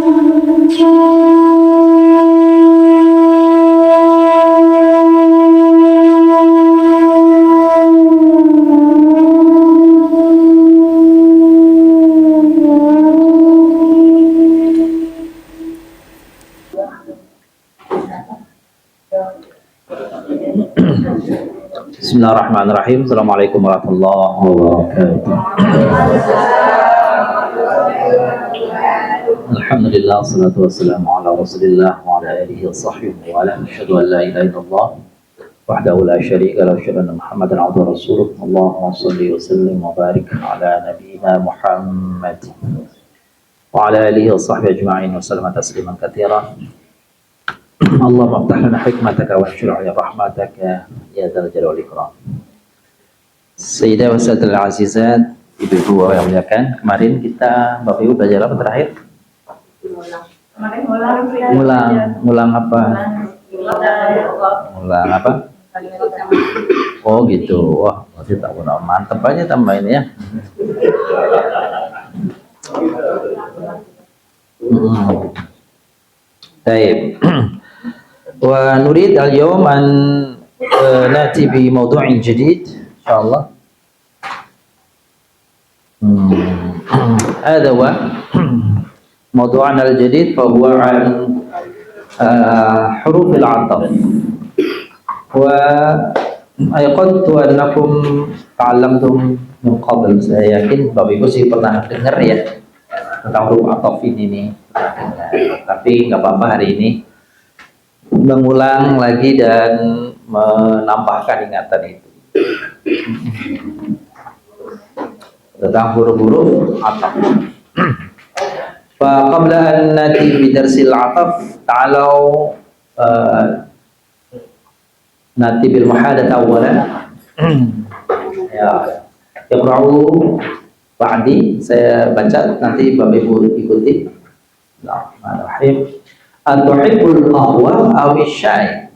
Bismillahirrahmanirrahim. Assalamualaikum warahmatullahi wabarakatuh. Alhamdulillah, salatu wassalamu ala rasulillah wa ala alihi wa sahbihi wa ala asyhadu an la ilaha illallah wahdahu la syarika lahu wa asyhadu anna Muhammadan abduhu wa rasuluh. Allahumma shalli wa sallim wa barik ala nabiyyina Muhammad wa ala alihi wa sahbihi ajma'in wa sallama tasliman katsiran. Allahumma aftah lana hikmataka wa syur' ya rahmataka ya dzal jalali wal ikram. Sayyidah wa sayyidul azizat, ibu-ibu yang muliakan, kemarin kita Bapak Ibu belajar apa terakhir? Ngulang apa? Ngulang apa? Oh gitu. Wah, masih tak benar. Mantep aja tambah ini ya. Baik. Wa nurid al-yawm an nati bi mawdu'in jadid insyaallah. هذا هو موضوعنا الجديد فهو عن حروف العطف وأيقنت أنكم تعلمتم من قبل. Saya yakin Bapak Ibu sih pernah dengar ya tentang huruf ataf ini tapi nggak apa-apa hari ini mengulang lagi dan menambahkan ingatan itu tentang huruf-huruf ataf. Faqabla an nati bi darsil ataf ta'alau nati bil muhadath awwalan. Ya, iqra'u ba'di, saya baca nanti Bapak Ibu ikuti. Bismillahirrahmanirrahim. Atuhibbul qahwa aw syai?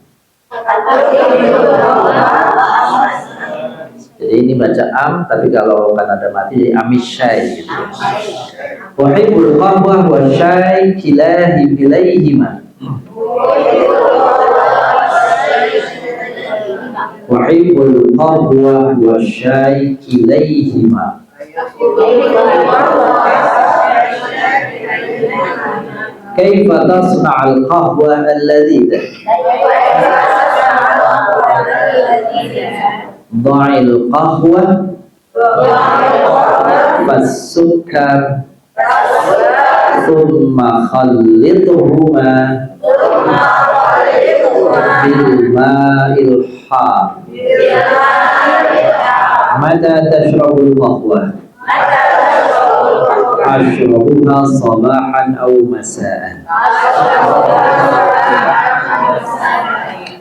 Jadi ini baca am, tapi kalau kan ada mati jadi amisyai gitu. Uhibbul qahwa wa syai kilahi bilaihima. Uhibbul qahwa wa syai kilaihima. Kaifa tasna'al qahwa al-ladhidah? ضع القهوة والسكر ثم خلطهما بالماء الحار. متى تشرب القهوة؟ أشربها صباحا أو مساء.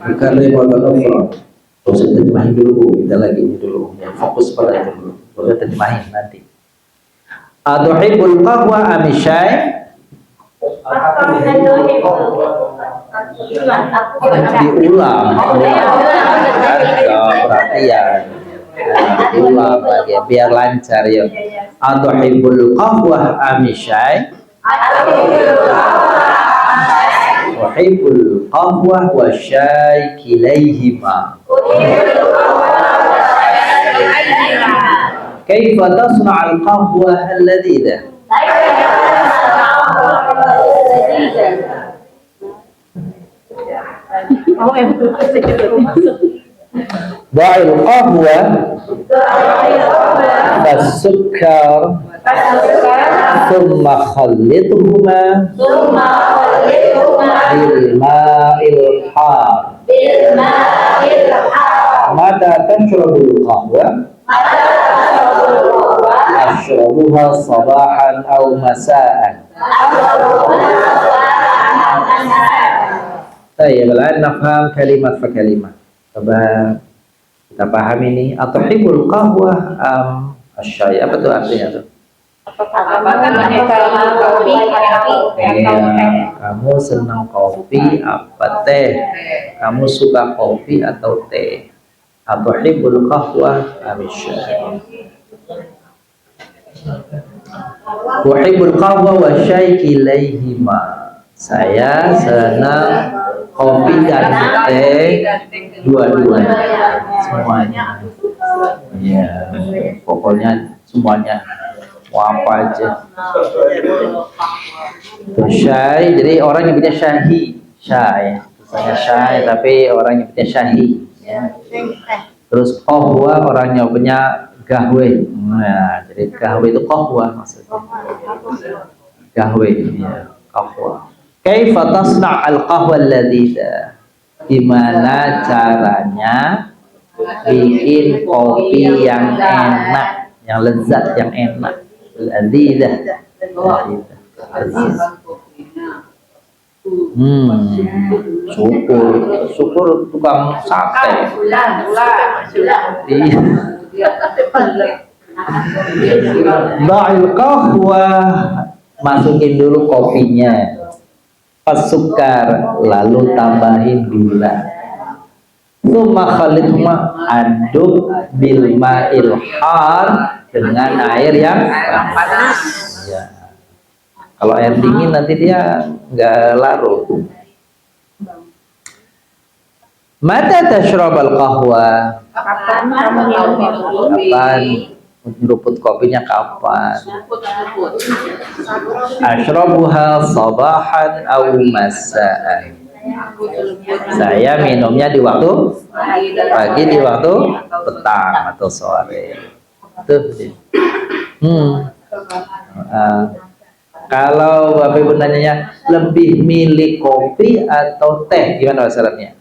أكرر وأكرر. Usah terjemahin dulu, kita lagi ini dulu, ya, fokus pada itu dulu. Usah terjemahin nanti. Atuhibbul qahwa am syai? Diulang, perhatian. Diulang lagi biar lancar ya. Atuhibbul qahwa am syai? Uhibbul qahwa wa syai kilaihima. Kaifa tasna'al qahwa al-ladhidah? Dha'il qahwa was-sukkar thumma khallituhuma bilma'il har. Mata tashrabul qahwa? Ashrabuha sabahan aw masa'an. Baik, الآن nafham kalimat fa kalimat. Coba kita paham ini. Atuhibbul qahwa am asyai? Apa tuh artinya tuh? Kamu senang kopi apa teh? Kamu suka kopi atau teh? Atuhibbul qahwa am asyai? Uhibbul qahwa wa syai kilaihima. Saya senang kopi dan teh dua-duanya, semuanya. Ya, pokoknya semuanya. Mau apa aja. Terus syai, jadi orang yang punya syahi, syai, misalnya syai, tapi orang yang punya syahi. Ya. Terus qahwa orang yang punya gahwe. Nah, jadi gahwe itu qahwa maksudnya. Gahwe, ya, qahwa. Kaifa tasna' al-qahwa alladhida? Gimana caranya bikin kopi yang enak, yang lezat, yang enak. Al-ladzizah. Syukur tukang sate. Ba'il qahwa, masukin dulu kopinya. Sukar, lalu tambahin gula. Tsumma khalidhuma, aduk bil ma'il har, dengan air yang panas. Ya. Kalau air dingin nanti dia nggak larut. Mata tashrabal qahwa? Kapan nyeruput kopinya kapan? Ashrabuha sabahan aw masaan. Saya minumnya di waktu pagi, di waktu petang atau sore. Tuh. Kalau Bapak Ibu nanya lebih milih kopi atau teh, gimana masalahnya?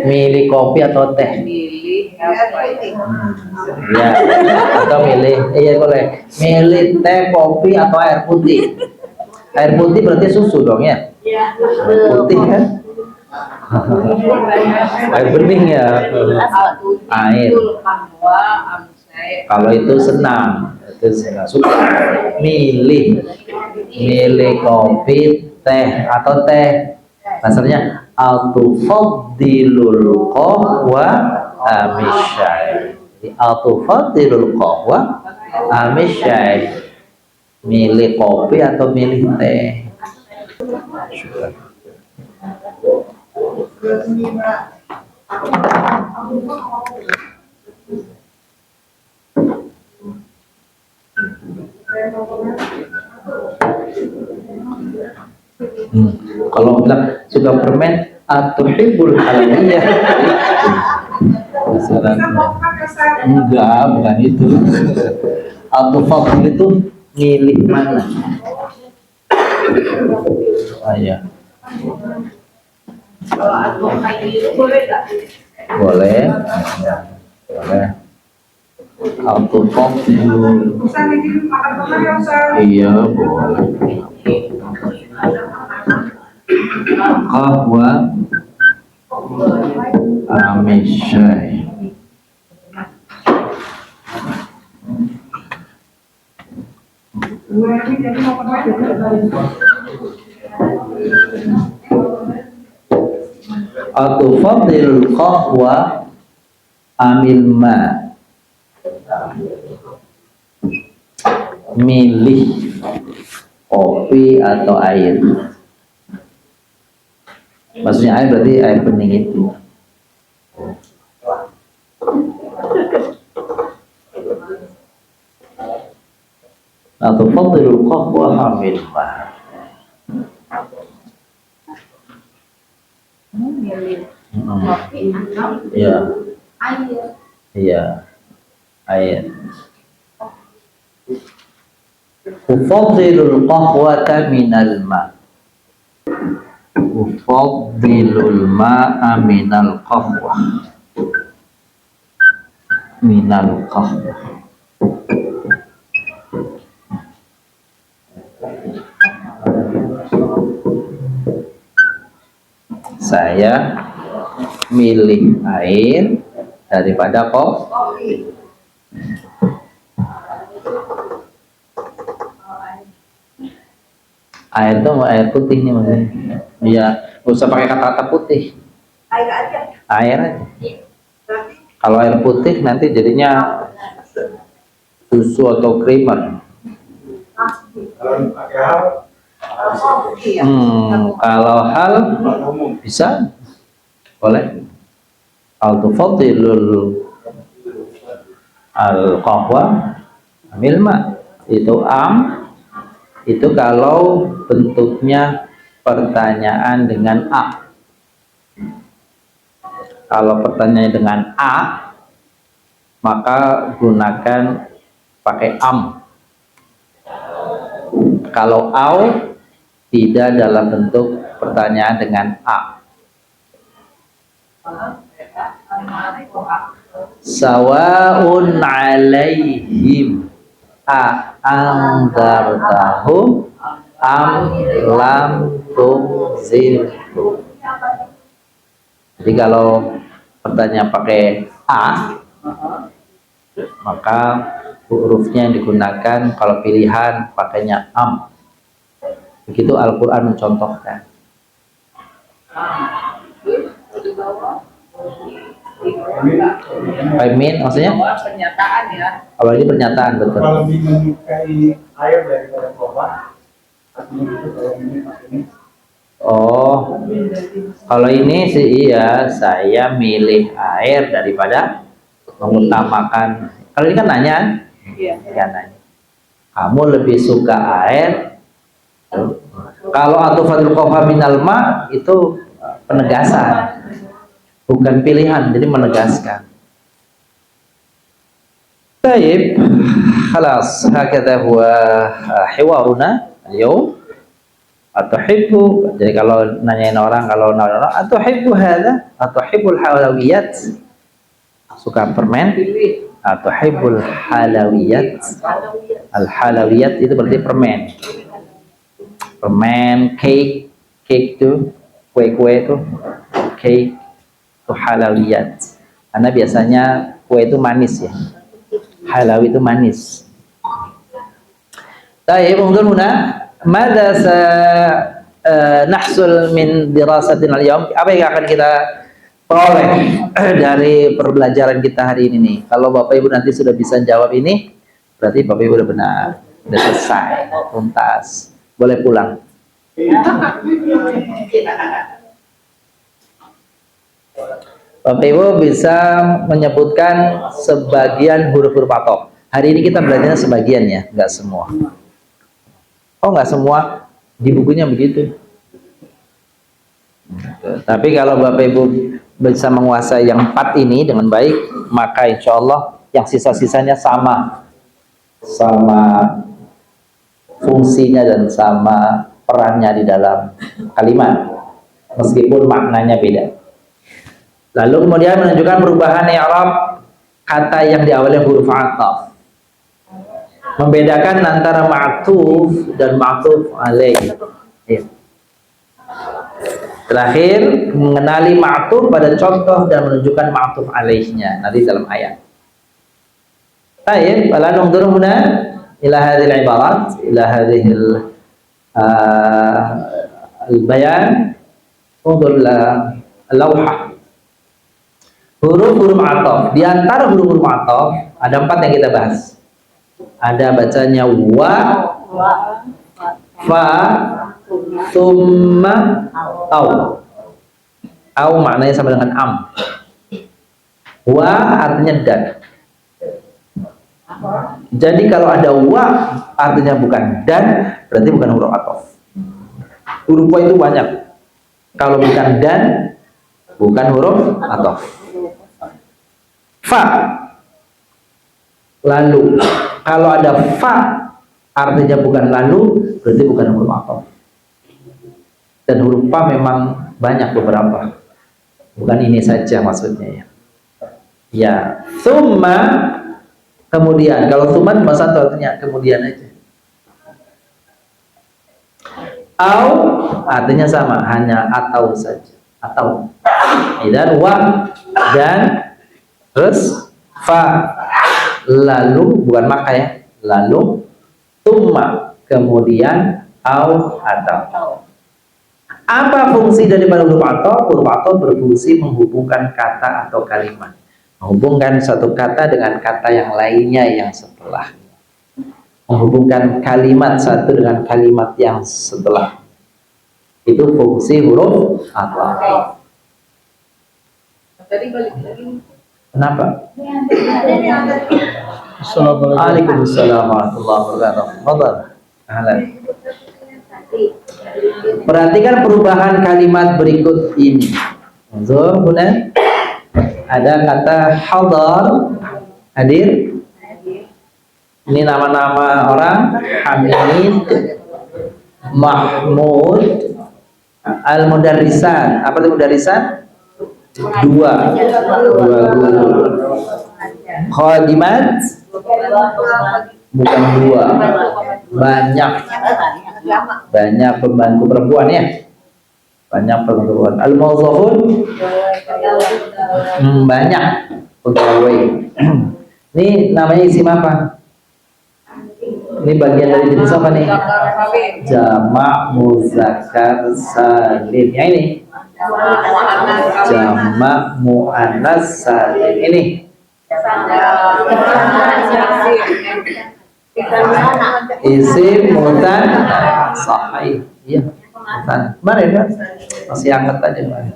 Milih kopi atau teh? Ya, atau iya boleh. Milih teh, kopi atau air putih? Air putih berarti susu dong ya? Air putih kan? Air bening ya? Air. Kalau itu senang, itu suka. Milih kopi, teh atau teh. Maksudnya al-tufaddilul qahwa amisyai. Jadi al-tufaddilul qahwa amisyai. Milih kopi atau milih teh? Kalau bilang suka permen atau hibul halawiyah, enggak, bukan itu. Atau fadil itu milih mana? Ya. Boleh. Boleh. Atau fadil. Iya, boleh. Qahwa amisyai. Atufadilul qahwa amil ma. Milih kopi atau air. Maksudnya air berarti air bening itu. Atufadilul qahwa amil ma. Iya. Iya. Air. Ufaddilul qahwata minal ma. Ufaddilul ma'a minal qahwa. Minal qahwa. Saya milih air daripada kopi. Air itu air putih nih maksudnya. Iya, nggak usah pakai kata-kata putih. Air aja. Air aja. Kalau air putih nanti jadinya susu atau creamer. Kalau hal bisa, boleh. Al-tufadilul al-qahwa milma, itu itu kalau bentuknya pertanyaan dengan a. Kalau pertanyaan dengan a, maka gunakan pakai am. Kalau au, tidak dalam bentuk pertanyaan dengan a. Sawaun alaihim a anzartahum am lam tunzirhum. Jadi kalau pertanyaan pakai a, maka hurufnya yang digunakan kalau pilihan pakainya am. Begitu Al-Quran mencontohkan. Min maksudnya? Pernyataan ya. Kalau ini pernyataan betul. Kalau lebih menyukai air daripada korban, oh, kalau ini sih iya, saya milih air daripada mengutamakan. Kalau ini kan nanya, iya, nanya. Kamu lebih suka air? Kalau atufatul qofa minal ma itu penegasan, bukan pilihan, jadi menegaskan. Baik, خلاص هكذا هو حوارنا اليوم. Atuhibbu, jadi kalau nanyain orang, kalau nanyain orang, atuhibbu hadza, atuhibbul halawiyat, suka permen, atuhibbul halawiyat. Al halawiyat itu berarti permen. Permen, cake itu, kue-kue itu, cake itu halawiyat. Karena biasanya kue itu manis ya. Halawi itu manis. Baik, undur huna. Mada nahsul min dirasatin al-yawm, apa yang akan kita peroleh dari pembelajaran kita hari ini nih? Kalau Bapak Ibu nanti sudah bisa jawab ini, berarti Bapak Ibu udah benar, udah selesai, tuntas, boleh pulang. Bapak Ibu bisa menyebutkan sebagian huruf-huruf atok. Hari ini kita belajarnya sebagian ya, nggak semua. Oh, nggak semua, di bukunya begitu. Tapi kalau Bapak Ibu bisa menguasai yang 4 ini dengan baik, maka insya Allah yang sisa-sisanya sama fungsinya dan sama perannya di dalam kalimat, meskipun maknanya beda. Lalu kemudian menunjukkan perubahan i'rab kata yang diawali huruf ataf. Membedakan antara ma'tuf dan ma'tuf alaih. Ya. Terakhir, mengenali ma'tuf pada contoh dan menunjukkan ma'tuf alaihnya nanti dalam ayat. Baik, wala nundur huna ila hadhil ibarat, ila hadhil al-bayan, undur lawhah. Huruf-huruf ataf. Di antara huruf-huruf ataf ada 4 yang kita bahas. Ada bacanya wa, fa, summa, au. Au maknanya sama dengan am. Wa artinya dan. Jadi kalau ada wa artinya bukan dan, berarti bukan huruf ataf. Huruf wa itu banyak. Kalau bukan dan, bukan huruf ataf. Fa, lalu. Kalau ada fa artinya bukan lalu, berarti bukan huruf ataf. Dan huruf fa memang banyak beberapa. Bukan ini saja maksudnya ya. Ya, summa kemudian. Kalau summa cuma satu artinya kemudian aja. Au artinya sama, hanya atau saja. Atau. Dan wa dan terus fa. Lalu, bukan maka ya, lalu summa kemudian au atau. Apa fungsi daripada huruf atau? Huruf atau berfungsi menghubungkan kata atau kalimat. menghubungkan satu kata dengan kata yang lainnya yang setelah, menghubungkan kalimat satu dengan kalimat yang setelah. Itu fungsi huruf ataf. Kenapa? Waalaikumsalam warahmatullahi wabarakatuh. Perhatikan perubahan kalimat berikut ini. Benar? Ada kata hadar, hadir. Ini nama-nama orang: Hamid, Mahmud, Al-Mudarrisan. Apa itu mudarrisan? Dua guru. Khadimat, bukan dua, banyak pembantu perempuan ya, banyak perempuan. Al-Mawzafun, banyak pegawai. Ini namanya isim apa? Ini bagian dari jenis apa nih? Jamak muzakkar salim. Yang ini jamak muannas salim. Ini isim mutanna sahih. Iya, mutanna. Kemarin kan masih angkat aja kemarin.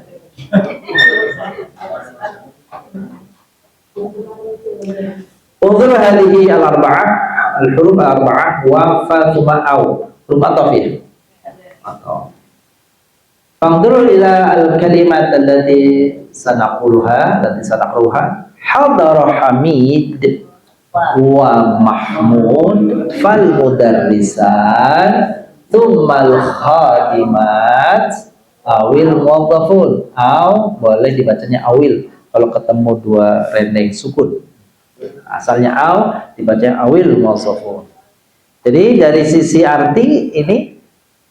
Unzur hadhihi al-arba'ah, al-huruf al-arba'ah wa fa thumma aw. Huruf ataf ya. Atau Fangdur ila al-kalimat allati sanaquluha, hadara Hamid wa Mahmud fal mudarrisan thummal khadimat awil muwaddafun. Aw boleh dibacanya awil kalau ketemu dua rendeng sukun. Asalnya aw dibacanya awil muwaddafun. Jadi dari sisi arti ini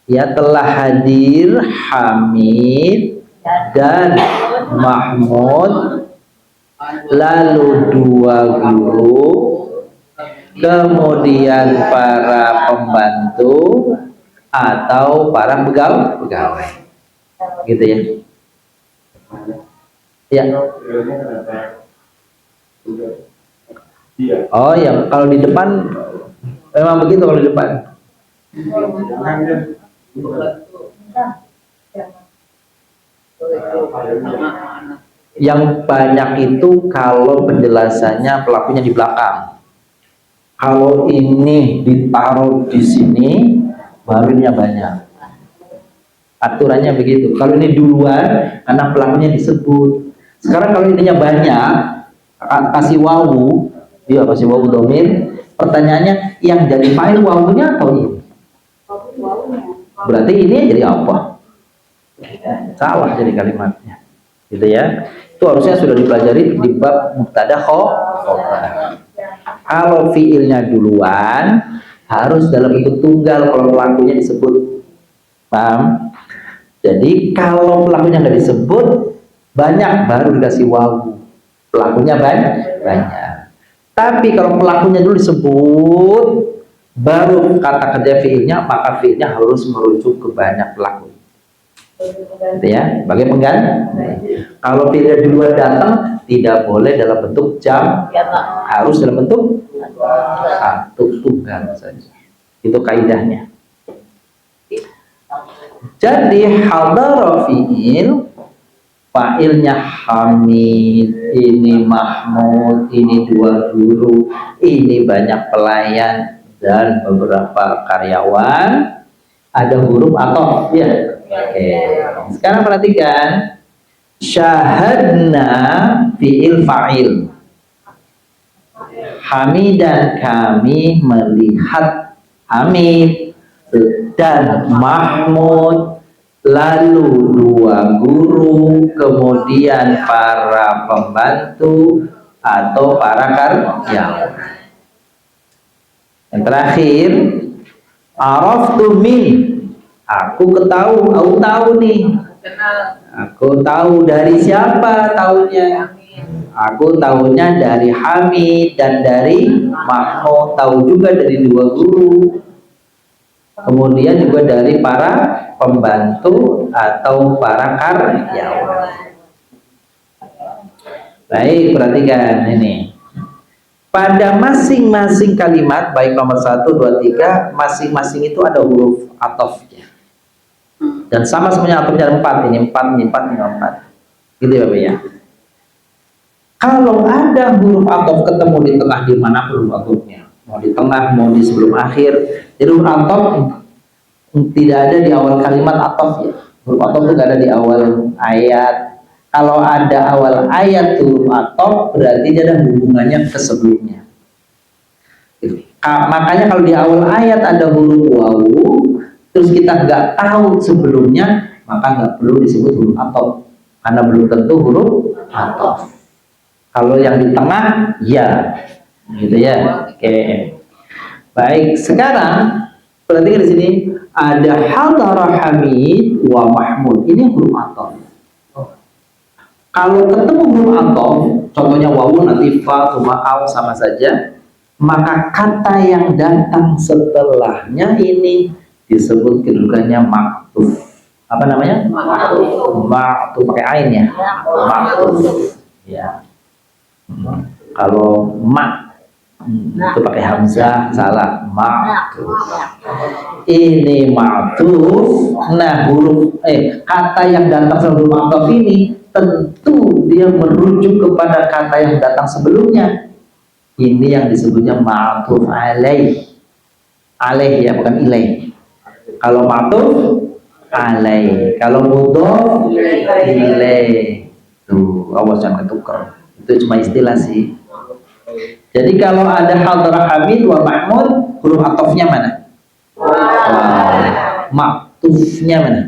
ya telah hadir Hamid dan Mahmud, lalu dua guru, kemudian para pembantu atau para pegawai, gitu ya. Ya. Oh ya, kalau di depan memang begitu kalau di depan. Yang banyak itu kalau penjelasannya pelakunya di belakang. Kalau ini ditaruh di sini, barunya banyak. Aturannya begitu. Kalau ini duluan, karena pelakunya disebut. Sekarang kalau ininya banyak, kasih wawu, iya kasih wawu domir. Pertanyaannya, yang jadi fa'il wawunya atau ini? Berarti ini jadi apa? Salah jadi kalimatnya, gitu ya. Itu harusnya sudah dipelajari di bab mubtada khobar. Kalau fiilnya duluan harus dalam bentuk tunggal kalau pelakunya disebut, paham? Jadi kalau pelakunya nggak disebut banyak baru dikasih wawu, pelakunya banyak. Tapi kalau pelakunya dulu disebut baru kata kerja fiilnya, maka fiilnya harus merujuk ke banyak pelaku. Gitu ya, sebagai pengganti. Kalau fiilnya duluan datang, tidak boleh dalam bentuk jam, harus dalam bentuk satu tunggal saja. Itu kaidahnya. Jadi hadara fiil, fa'ilnya Hamid, ini Mahmud, ini dua guru, ini banyak pelayan dan beberapa karyawan, ada huruf ataf ya. Oke. Sekarang perhatikan syahadna fi'il fa'il. Hamidan, kami melihat Hamid dan Mahmud, lalu dua guru, kemudian para pembantu atau para karyawan. Yang terakhir, araftu min, aku tahu nih. Aku tahu dari siapa tahunya? Aku tahunya dari Hamid dan dari Mahmud, tahu juga dari dua guru. Kemudian juga dari para pembantu atau para karyawan. Baik, perhatikan ini. Pada masing-masing kalimat, baik nomor 1, 2, 3, masing-masing itu ada huruf atofnya. Dan sama semuanya atofnya ada 4, ini 4, ini 4, ini 4. Gitu ya, Bapak ya. Kalau ada huruf atof ketemu di tengah, di mana huruf atofnya? Mau di tengah, mau di sebelum akhir. Jadi huruf atof tidak ada di awal kalimat atof ya. Huruf atof itu tidak ada di awal ayat. Kalau ada awal ayat huruf atof, berarti dia ada hubungannya ke sebelumnya. Makanya kalau di awal ayat ada huruf wawu, terus kita nggak tahu sebelumnya, maka nggak perlu disebut huruf atof, karena belum tentu huruf atof. Kalau yang di tengah, ya, gitu ya. Oke. Baik, sekarang perhatikan di sini ada hadara hamid wa mahmud. Ini huruf atof. Kalau ketemu huruf atof, contohnya wawu nanti fa, tuma, aw sama saja, maka kata yang datang setelahnya ini disebut kedudukannya ma'tuf. Apa namanya? Ma'tuf pakai ain ya. Ma'tuf. Ya. Kalau ma itu pakai hamzah salah. Ma'tuf. Ini ma'tuf. Nah, huruf kata yang datang sebelum ma'tuf ini tentu dia merujuk kepada kata yang datang sebelumnya. Ini yang disebutnya ma'tuf alaih. Alaih ya, bukan ilaih. Kalau ma'tuf alaih, kalau mudhof ilaih. Tuh, awas jangan ketukar. Itu cuma istilah sih. Jadi kalau ada hadrah hamid wa mahmud, huruf atofnya mana? Ma'tufnya mana?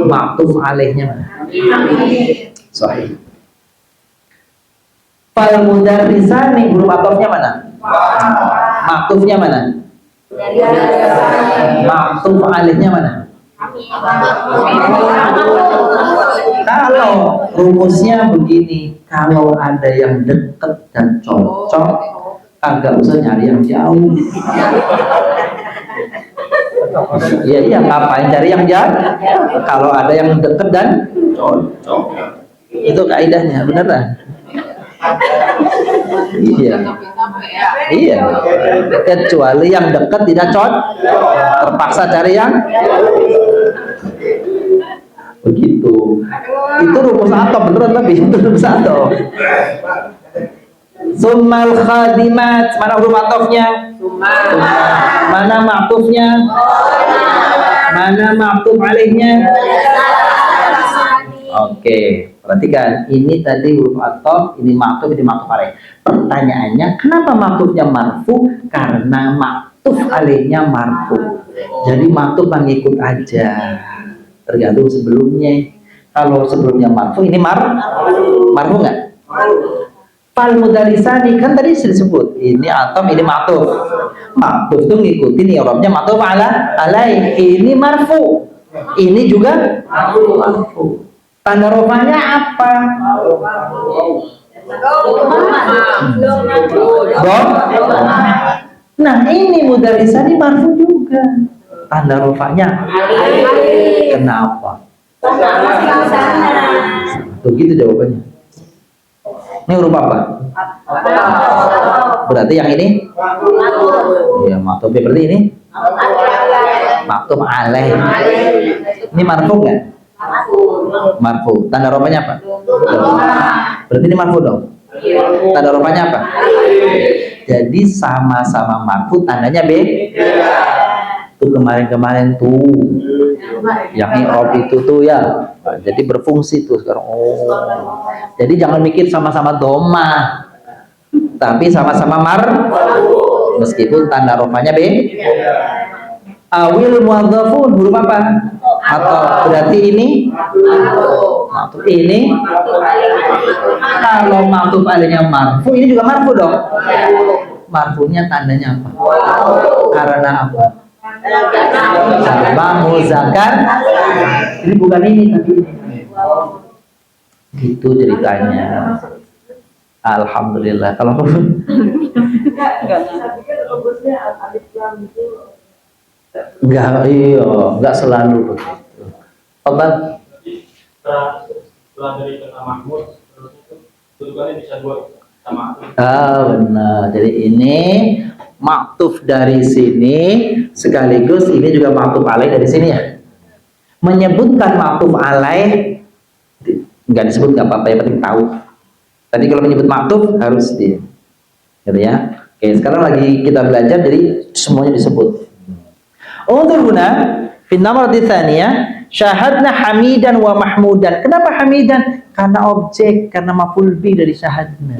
Ma'tuf alaihnya mana? Sahih. Fal mudarrisani, huruf atofnya mana? Ma'tufnya mana? Ma'tuf alaihnya mana? Kalau rumusnya begini, kalau ada yang dekat dan cocok, agak usah nyari yang jauh. Iya, ngapain cari yang jauh? Kalau ada yang dekat dan cocok, itu kaidahnya, beneran. Iya. Kecuali yang dekat tidak cocok, terpaksa cari yang begitu. Itu rumus atop, beneran tapi itu rumus atop. Summal khadimat, mana huruf atofnya? Mana ma'tufnya? Mana ma'tuf alaihnya? Oke. Perhatikan, ini tadi huruf atof, ini ma'tuf, ini ma'tuf alaih. Pertanyaannya, kenapa ma'tufnya marfu? Karena ma'tuf alaihnya marfu. Jadi ma'tuf mengikut aja, tergantung sebelumnya. Kalau sebelumnya marfu, ini marfu nggak? Fal mudarisani, kan tadi sudah disebut, ini atof, ini ma'tuf. Ma'tuf itu ngikutin i'rabnya ma'tuf alaih. Ini marfu, ini juga marfu. Tanda rofanya apa? Nah, ini mudarisani marfu juga. Tanda rofanya kenapa? Tuh gitu jawabannya. Ini huruf apa? Berarti yang ini? Iya, maktub berarti ini? Maktub alaih. Ini marfu nggak? Marfu. Tanda rofanya apa? Berarti ini marfu dong? Tanda rofanya apa? Jadi sama-sama marfu, tandanya beda. Tuh kemarin-kemarin tuh yang i'rab itu tuh ya. Nah, jadi berfungsi tuh sekarang. Oh. Jadi jangan mikir sama-sama doma, tapi sama-sama meskipun tanda rofanya beda. Awil muadzafun, huruf apa? Atau berarti ini ma'tuf. Ini kalau ma'tuf alaihnya marfu, ini juga marfu dong. Marfunya tandanya apa? Karena apa? Sama muzakkar. Ini bukan ini tapi gitu ceritanya. Alhamdulillah. Kalau enggak, iya, enggak selalu begitu. Obat setelah dari kata Mahmud terus itu Tujuannya bisa dua sama. Benar. Jadi ini maktuf dari sini sekaligus ini juga maktuf alaih dari sini ya. Menyebutkan maktuf alaih nggak disebut nggak apa-apa, yang penting tahu. Tadi kalau menyebut maktuf harus di, gitu ya. Oke, sekarang lagi kita belajar jadi semuanya disebut. Untuk guna finamar ditanya syahadna hamidan wa mahmudan. Kenapa hamidan? Karena objek, karena maf'ul bi dari syahadna.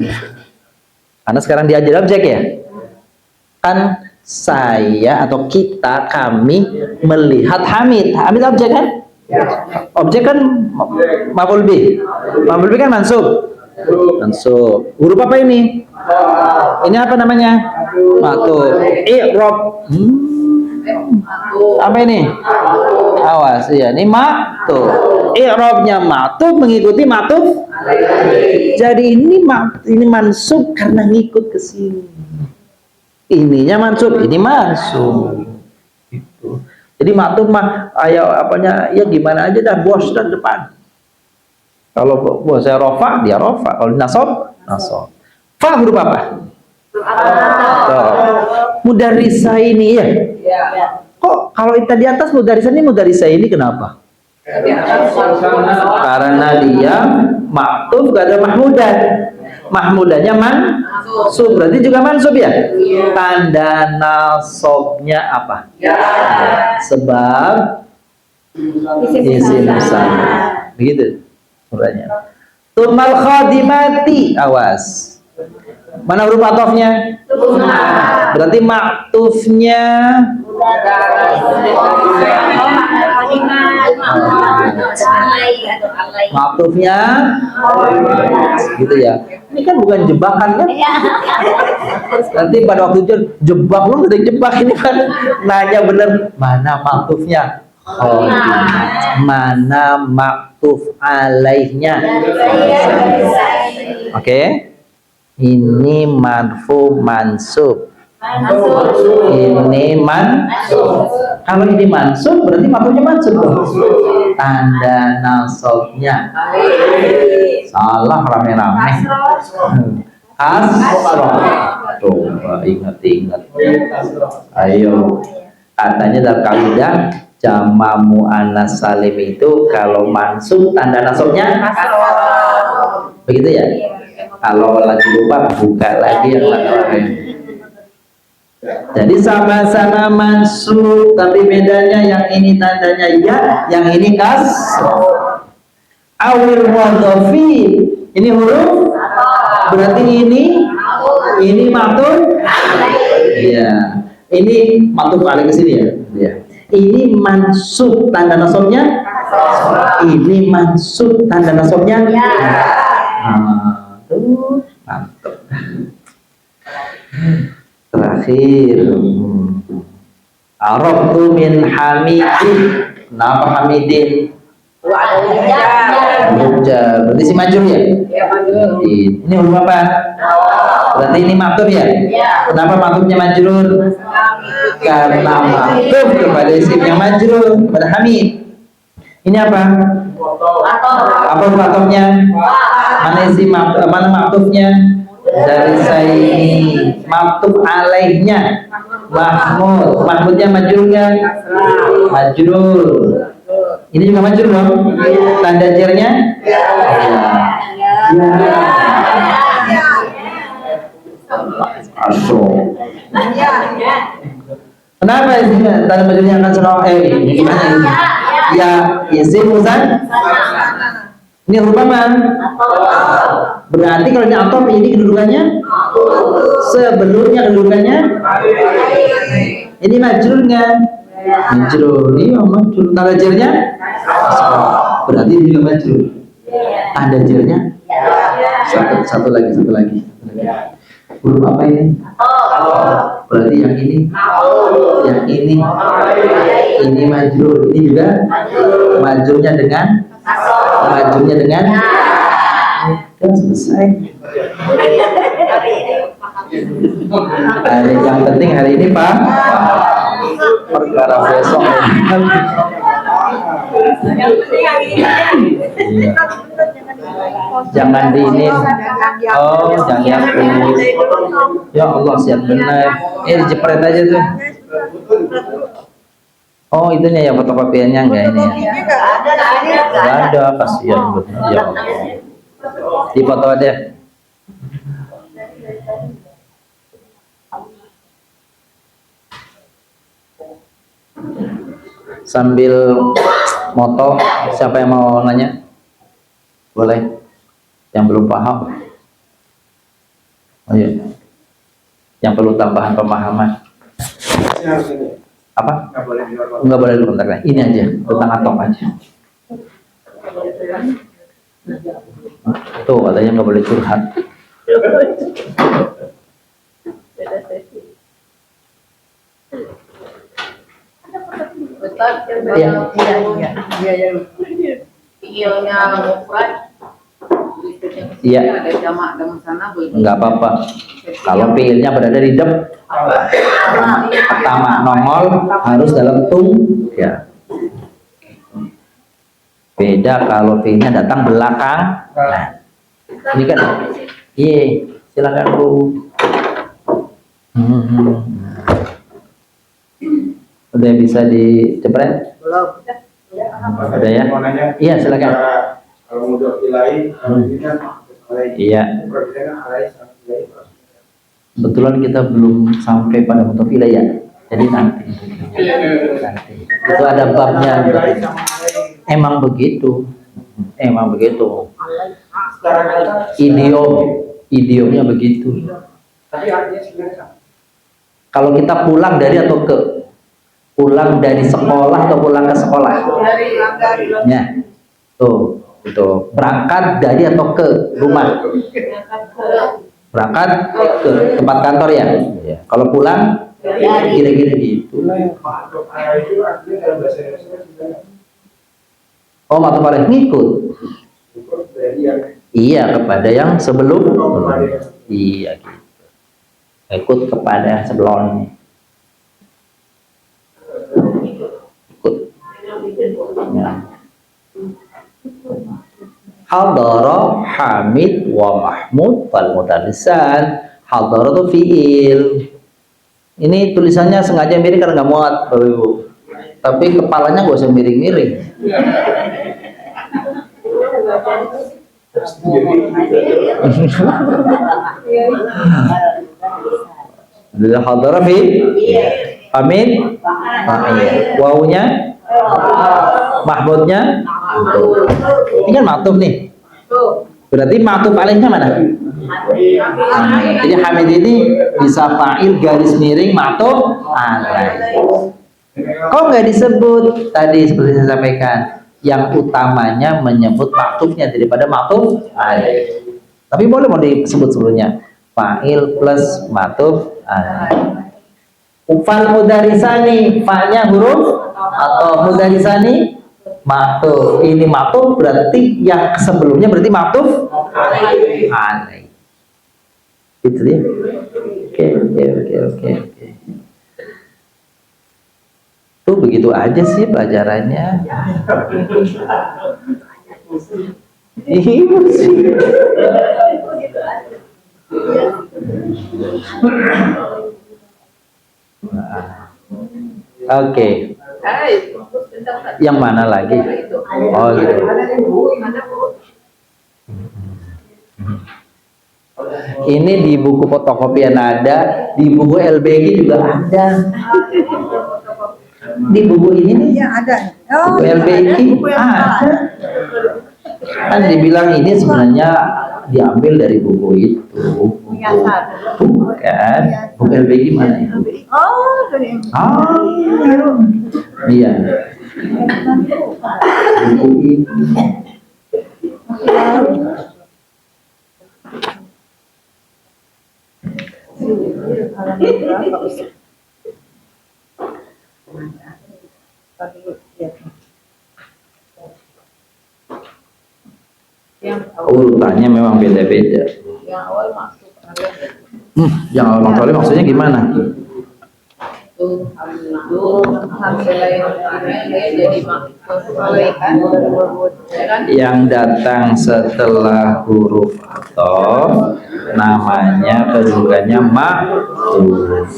Karena sekarang diajar objek ya. Kan saya atau kita, kami melihat Hamid. Hamid objek kan? Objek kan maf'ul bi. Maf'ul bi kan mansub. Mansub. Huruf apa ini? Ini apa namanya? Maktub. I'rab. Apa ini? Awas ya. Ini maktub. I'rabnya maktub mengikuti maktub. Jadi ini mansub karena ngikut ke sini. Ininya mansub, ini mansub. Gitu. Jadi maktub mah ayo apanya ya gimana aja dah, bos dan depan. Kalau bos saya rofa, dia rofa. Kalau nasab, nasab. Fa huruf apa? Mudarrisa ini ya. Kok kalau kita di atas mudarrisa ini kenapa? Karena dia maktuf gak ada mahmudan. Mahmudannya mansub, berarti juga mansub ya? Tanda nasabnya apa? Sebab isim musanna. Begitu uranya. Tumal khadimati, awas. Mana huruf atofnya? Berarti maktufnya maktufnya gitu ya. Ini kan bukan jebakan kan? Nanti pada waktu itu jebak lu udah jebak, ini kan nanya bener mana maktufnya? Mana maktuf alaihnya? Oke. Ini marfu mansub. Ini mansub. Kalau ini mansub berarti maktufnya mansub. Tanda nasabnya salah rame-rame. Asroh. Coba ingat-ingat. Ayo. Katanya dalam kaidah jama muannas salim itu kalau mansub tanda nasabnya begitu ya. Kalau lagi lupa buka lagi yang lain. Jadi sama-sama mansub, tapi bedanya yang ini tandanya ya, yang ini kasroh. Awil wadhafi, ini huruf, berarti ini maktuf. Iya, ini maktuf alaih ke sini ya. Iya. Ini mansub tanda nasabnya, ini mansub tanda nasabnya. Mantap. Terakhir Arabtu min hamidin. Kenapa hamidin? Berarti si majrur ya? Ini huruf apa? Berarti ini maktub ya? Kenapa maktubnya majrur? Karena maktub kepada isim yang majrur, kepada hamid. Ini apa? Apa maktubnya? Mana isi mana maktubnya? Dari saya ini maktub alaihnya mahmudnya majrur kan? Majrur. Ini juga majrur dong? Tanda jarnya? Kenapa tanda majrurnya akan serong gimana ini? Ya isim musanna. Ini huruf apa? Berarti kalau ini atof, ini kedudukannya sebelumnya kedudukannya ini majrur kan? Majrur, iya majrur. Tanda jarnya berarti ini juga majrur. Tanda jarnya satu lagi. Huruf apa ini? Berarti yang ini majrur, ini juga majrurnya dengan udah selesai. Yang penting hari ini Pak, perkara besok. Yang penting hari ini. Jangan diinin. Oh, jangan dihapus. Ya Allah, siap benar. Dijepret aja tuh. Oh, itunya ya fotokopiannya enggak ini ya? Enggak ada, kasihan benar. Ya Allah. Di foto aja. Sambil moto, siapa yang mau nanya? Boleh. Yang belum paham. Oh iya. Yang perlu tambahan pemahaman. Apa? Enggak boleh di kontak lain. Ini aja, tentang atom aja. Tuh katanya nggak boleh curhat. Iya. Nggak apa-apa. Kalau fiilnya berada di pertama nongol harus dalam tung ya. Beda kalau fiilnya datang belakang. Nah, ini kan, iya, silakan Bu. Udah bisa dijepret? Belum. Ada ya? Iya, silakan. Kalau mudah ilahi, kalau ini kan iya. Kebetulan kita belum sampai pada mutafila ya. Jadi nanti. Itu ada babnya. Emang begitu. Idiomnya begitu. Kalau kita pulang dari atau ke? Pulang dari sekolah atau pulang ke sekolah? Ya. Tuh, itu. Berangkat dari atau ke rumah? Berangkat ke tempat kantor ya. Kalau pulang kira-kira gitu. Oh, atau paling ngikut. Iya, kepada yang sebelum. Iya gitu. Ikut kepada sebelumnya. Ikut. Ya. Hadara Hamid wa Mahmud fal mudarrisan. Hadara itu fiil. Ini tulisannya sengaja miring karena nggak muat, Bapak Ibu. Tapi kepalanya nggak usah miring-miring. Ada hadara fi Hamid. Wawunya Mahmudnya. Ini kan maktub nih. Berarti maktub alainya mana? Jadi Hamid ini bisa fa'il garis miring maktub alaih. Kok nggak disebut? Tadi seperti saya sampaikan, yang utamanya menyebut maktubnya daripada maktub alaih. Tapi boleh mau disebut sebelumnya fa'il plus maktub alaih. Fal mudarisani, fa-nya huruf atau mudarisani maktub. Ini maktub berarti yang sebelumnya berarti maktub alaih. Gitu ya. Oke. Tuh begitu aja sih pelajarannya. Iya sih. Oke. Yang mana lagi? Oh gitu. Ini di buku fotokopian ada, di buku LBG juga ada. Di buku ini nih Iya ada. buku LBG ada. Kan dibilang ini sebenarnya diambil dari buku itu. Bukan. Buku LBG mana ya? Oh, dari Iya. Buku ini. Urutannya memang beda-beda. yang awal masuk Yang awal maksudnya gimana? Yang datang setelah huruf athof namanya kedudukannya maktuf.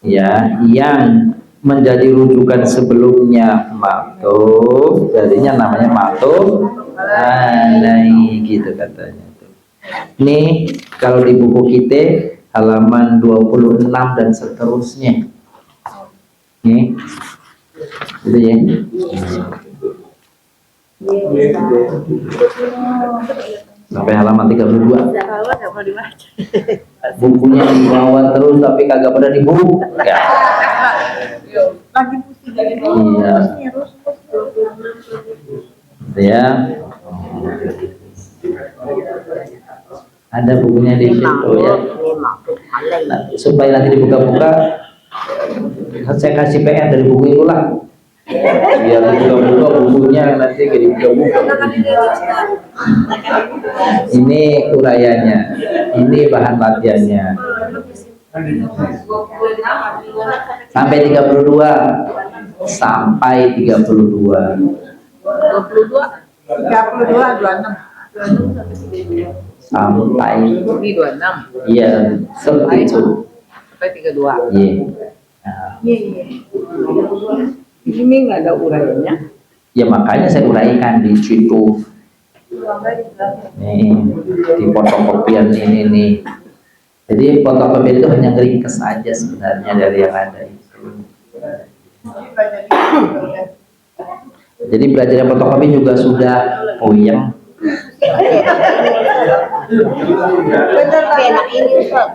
Ya, yang menjadi rujukan sebelumnya maktuf, jadinya namanya maktuf alaih, gitu katanya. Ini kalau di buku kita halaman 26 dan seterusnya. Nih. Gitu ya. Sampai halaman 32. Bukunya dibawa terus tapi kagak pernah dibuka. Lagi pusing lagi. Iya. Ya. Ada bukunya di situ ya. Nah, supaya nanti dibuka-buka, saya kasih PR dari buku itu lah. Biar dibuka-buka bukunya nanti jadi dibuka-buka. Ini urayanya, ini bahan latihannya. Sampai 32. Sampai 32. 26. Sampai Ini 26. iya seperti itu. Sampai 32. Iya. Iya. Ini nggak ada uraiannya. Ya makanya saya uraikan di situ. Nih di fotokopian ini nih. Jadi fotokopian itu hanya ngeringkes aja sebenarnya dari yang ada itu. Jadi belajar fotokopi juga sudah puyeng. Enak ini Ustaz.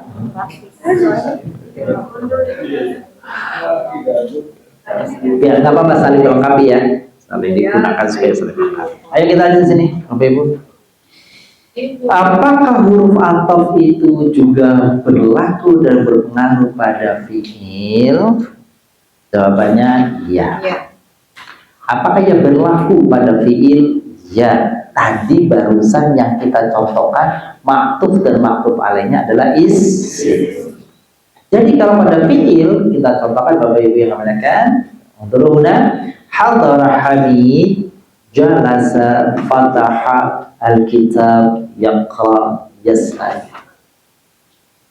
Ya nggak apa-apa, saling melengkapi ya, saling digunakan supaya saling melengkapi. Ayo kita lanjut sini, Bapak Ibu. Apakah huruf athof itu juga berlaku dan berpengaruh pada fiil? Jawabannya ya. Apakah ia berlaku pada fiil? Ya. Tadi barusan yang kita contohkan maktuf dan maktuf alaihnya adalah isim. Jadi kalau pada fiil kita contohkan Bapak Ibu yang mengatakan Unturuna hadara Hamid jalasa fataha alkitab yaqra yas'al.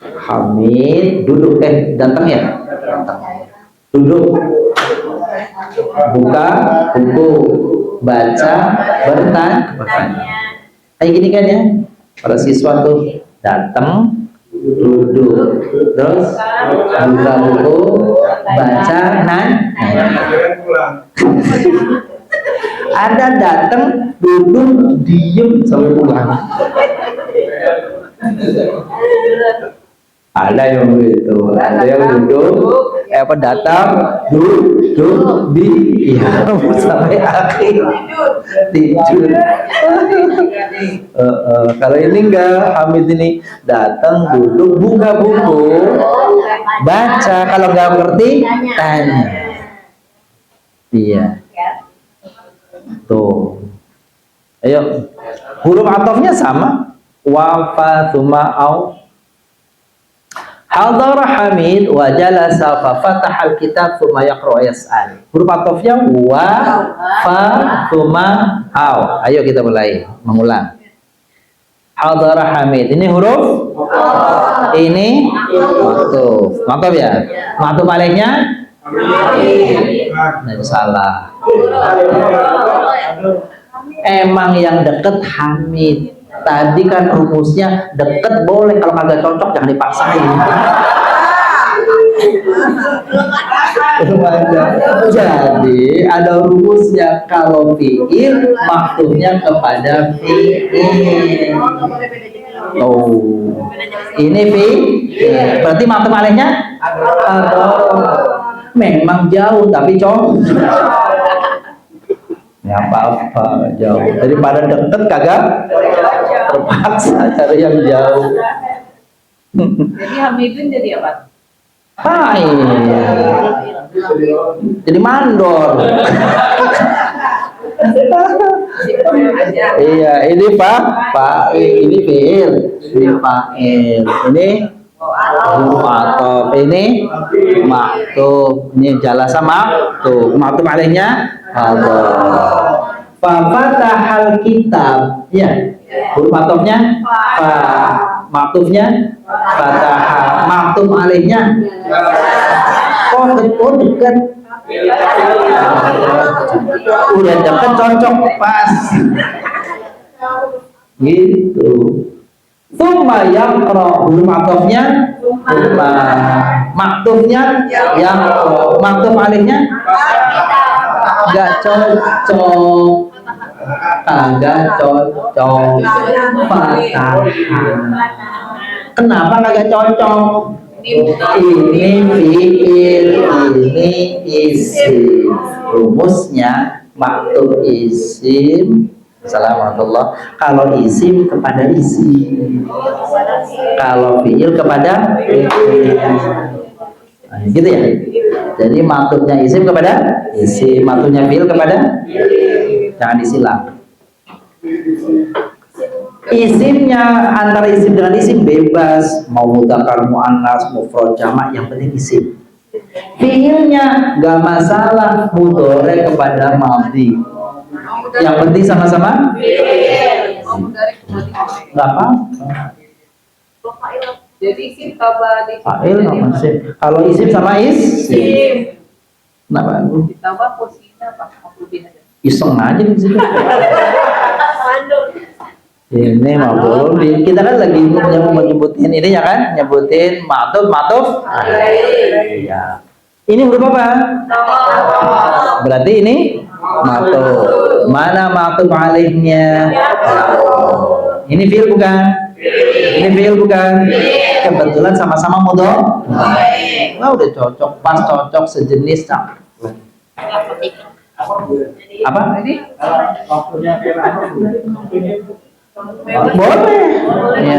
Hamid duduk, datang ya? Datang. Duduk, buka buku, baca, bertanya. Kayak gini kan ya? Para siswa tuh datang, duduk, terus buka buku, baca, nanya. Ada datang, duduk, diem sampai pulang. Ada yang begitu, ada yang duduk, datang, duduk, diam sampai akhir tidur. Kalau ini enggak, Hamid ini datang, duduk, buka buku, baca, kalau nggak ngerti tanya. Iya. Tuh. Ayo, huruf athofnya sama. Wafa, thumma, au. Hadara Hamid wa jalasa fa fataha al-kitab thumma yaqra yas'al. Huruf athofnya wa, fa, thumma, au. Ayo kita mulai mengulang. Hadara Hamid. Ini huruf ini maktuf. Maktuf ya? Maktuf alaihnya? Nah, salah. Emang yang deket Hamid. Tadi kan rumusnya deket boleh, kalau kagak cocok jangan dipaksain. Jadi ada rumusnya, kalau fiil maktufnya kepada fiil. Oh, ini fiil. Berarti maktuf alaihnya memang jauh tapi cocok. Ya apa-apa jauh. Daripada deket kagak terpaksa cari yang jauh. Jadi Hamidun jadi apa? Hai. Jadi mandor. Iya, ini Pak, ini fiil, ini fa'il. Ini huruf ataf. Ini maktub. Ini jalasa maktub. Maktub alainya hadar. Fafatahal kitab. Ya. Huruf atafnya fa. Maktubnya fatah. Maktub alainya dekat. Udah dekat, cocok pas. Gitu. Tsumma yaqra, huruf atafnya maktubnya yang maktub alainya enggak cocok. Kagak cocok. Fatah. Kenapa kagak cocok? Ini fiil, ini isim. Rumusnya maktub isim. Assalamualaikum. Kalau isim kepada isim, kalau fiil kepada fiil. Nah, gitu ya. Jadi maktubnya isim kepada isim, maktubnya fiil kepada fiil. Jangan disilang. Isimnya antara isim dengan isim bebas, mau mudzakkar muannas, mufrad jamak, yang penting isim. Fiilnya nggak masalah, mudhari kepada madhi. Yang penting sama-sama nggak apa. Jadi isim tambah di Fa'il sama isim. Kalau isim sama isim. Kenapa? ditambah posisinya apa? Maklubin aja. Iseng aja di situ. Ini mah belum. Kita kan lagi nyebutin ini ya kan, nyebutin matuf. Iya. Ini huruf apa? Berarti ini matuf. Mana matuf alaihnya? Ini fiil bukan? Ini fiil bukan? Kebetulan sama-sama mudhari. Wah, udah cocok, pas cocok, sejenis. Apa? Boleh. Ya.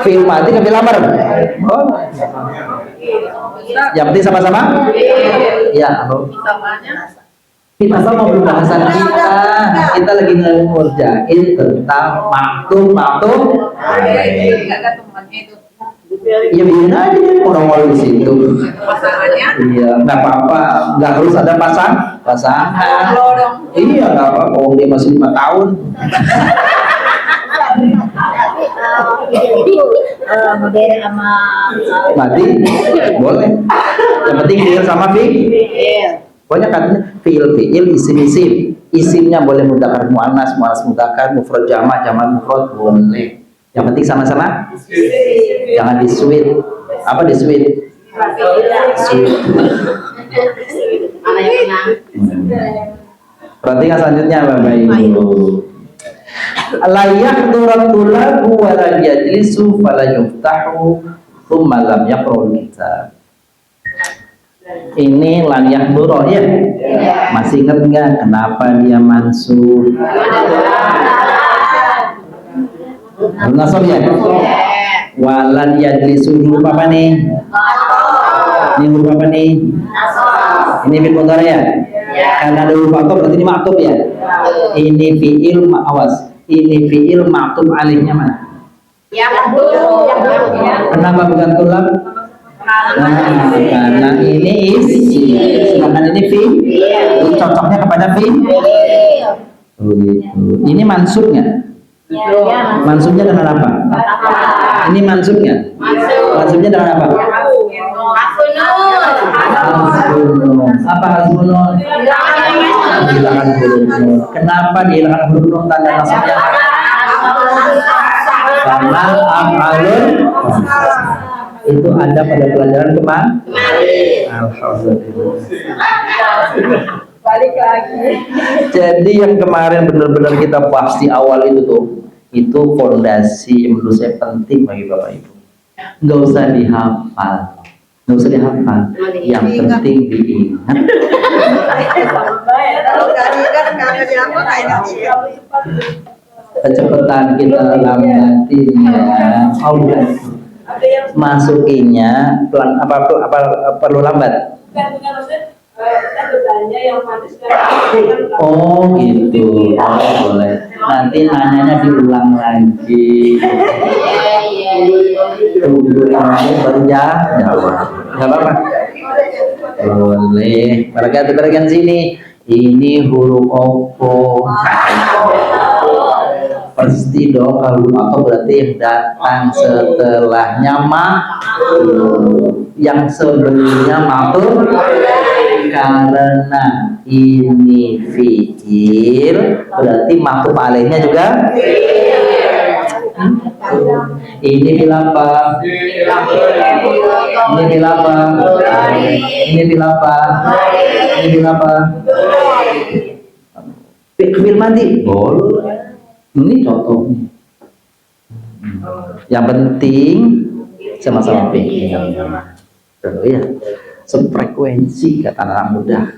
Fiil mati ke fiil amar. Boleh. Yang penting sama-sama. Ya, kita sama belum bahasan kita. Kita lagi ngerjain tentang maktub. Enggak ada temannya itu. Ya biarin aja orang-orang di situ. Pasangannya? Iya, nggak apa-apa. Nggak harus ada pasangan. Iya, nggak apa-apa. Oh, dia masih 5 tahun. Modern sama Mati, boleh. Yang penting fiil sama fiil. Pokoknya katanya fiil, isim. Isimnya boleh mudzakkar muannas, mudzakkar, mufrad jamak, mufrad boleh. Yang penting sama-sama. Jangan di-switch. Apa di-switch? Switch. mana yang menang? Perhatikan selanjutnya Bapak Ibu. Layak turatul wa la yajlisu fala yuftahu thumma lam yaqra'ul kitab. Ini lan yahduro ya. Masih ingat enggak kenapa dia mansub? Nasab ya? Walan yajlisu huruf apa nih? Ini huruf apa nih? Ini fi'il mudhari ya? Karena ada huruf ataf berarti ini maktub ya? Ini fi'il awas. Ini fi'il maktub alihnya mana? Kenapa bukan tulab? Nah, karena ini isim, sedangkan ini fi'il. Cocoknya kepada fi'il. Oh gitu. Ini mansubnya. Mansubnya dengan apa? Ini mansubnya. Mansubnya dengan apa? Hasbunun. Apa hasbunun? Hilangkan huruf nun. Kenapa dihilangkan huruf nun tanda nasabnya? Karena af'alun itu ada pada pelajaran kemarin. Alhamdulillah. Balik lagi. Jadi yang kemarin benar-benar kita bahas di awal itu fondasi yang menurut saya penting bagi Bapak Ibu. Nggak usah dihafal, yang penting diingat. Kecepatan kita lambatinnya, Allah masukinya pelan apa perlu lambat. Oh gitu, boleh. Nanti nanyanya diulang lagi. Tunggu 5 menit baru jawab. Nggak apa-apa. Boleh. Perhatikan sini. Ini huruf opo. Pasti dong kalau huruf atau berarti yang datang setelahnya yang sebelumnya matur karena ini fiil berarti matur alainya juga ini fil apa? Ini fil apa? Ini fil apa? Ini fil apa? Fil mandi boleh. Ini contohnya. Yang penting sama-sama pengen. Terus ya, sefrekuensi kata anak muda.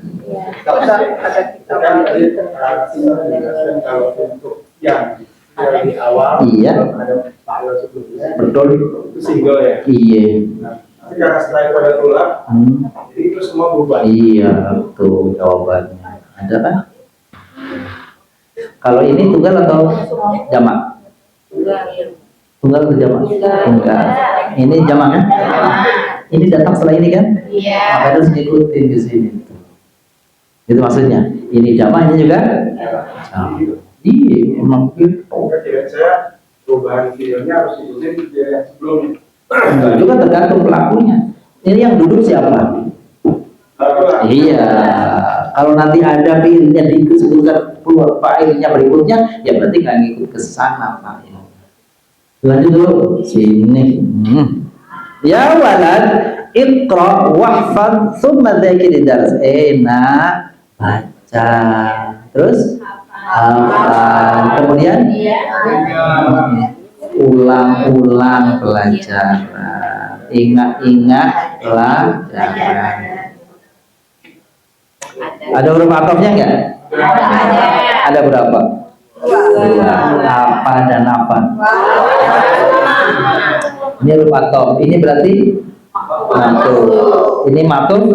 Kalau untuk yang di awal, Iya. ada file sebelumnya, Betul. itu single ya. Iya. Tapi karena setelah itu ada tulang, jadi itu semua berubah. Iya, tuh jawabannya. Ada kan? Kalau ini tunggal atau jamak? Tunggal atau jamak? Tunggal. Ini jamak kan? Ini datang setelah ini kan? Iya. Maka harus diikutin di sini. Itu maksudnya. Ini jamak, ini juga? Iya, emang gitu. Tidak saya perubahan videonya harus ikutin video yang sebelumnya. Enggak juga tergantung pelakunya. Ini yang duduk siapa? Iya. Kalau nanti ada filenya disebutkan keluar filenya berikutnya, ya berarti nggak ngikut ke sana Pak. Ya. Lanjut dulu sini. Ya walad, iqra wahfad thumma dzakir dars. Enak baca. Terus hafal. Kemudian ulang-ulang pelajaran. Ingat-ingat pelajaran. Ada huruf atofnya enggak? Ada berapa? 2. Apa dan apa? Ini huruf atof. Ini berarti matuf. Ini matuf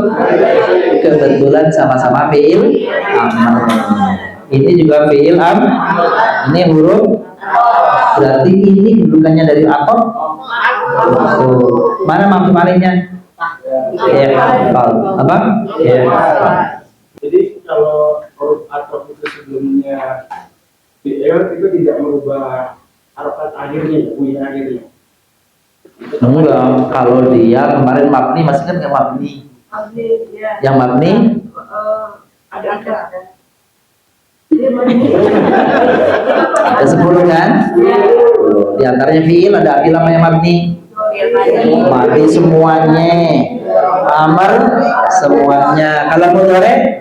kebetulan sama-sama fiil amr. Ini juga fiil amr. Ini huruf berarti ini kedudukannya dari atof. Mana matuf alainya? Apa? Jadi kalau huruf atof itu sebelumnya fi'il itu tidak merubah harokat akhirnya, bunyi akhirnya. Enggak, kalau dia kemarin mabni masih kan nggak mabni. Yang mabni Ada. ada 10 kan? Di antaranya fi'il ada fi'il apa yang mabni? Mabni semuanya. Amr semuanya. Kalau mudhari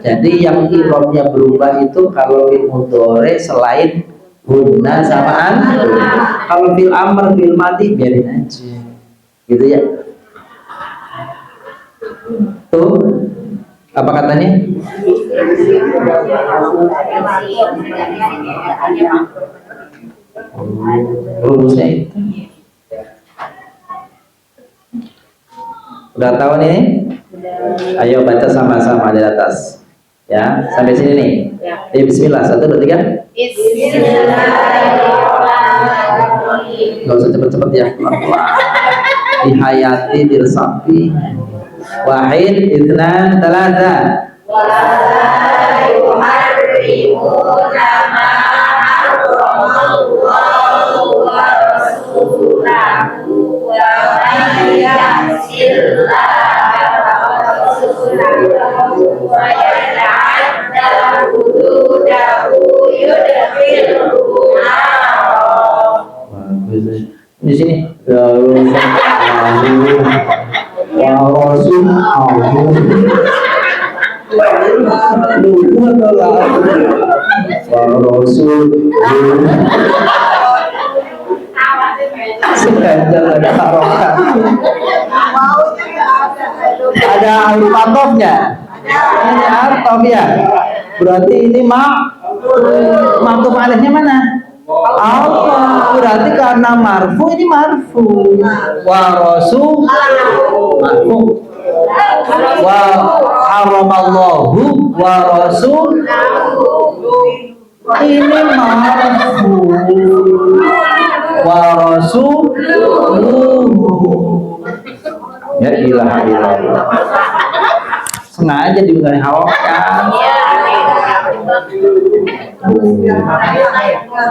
jadi yang irobnya berubah itu kalau fil mudhari selain guna sama antum. Kalau fil amr fil madi biarin aja. Gitu ya. Tuh apa katanya? Rumusnya itu. Udah tahu nih? Ayo baca sama-sama di atas. Ya, sampai sini nih. Ya, bismillah. 1, 2, 3. Gak usah cepet-cepet ya. Dihayati, diresapi. Wahid, itsnan, thalatha. Di sini ada alif atofnya. Ini atof ya. Berarti ini maktub alifnya mana? Allah. Berarti karena marfu ini marfu. Wa rasul marfu. Wa haramallahu wa rasul ini marfu. wa rasuluhu. Ya ilaha illallah. Sengaja dibilang hawakan.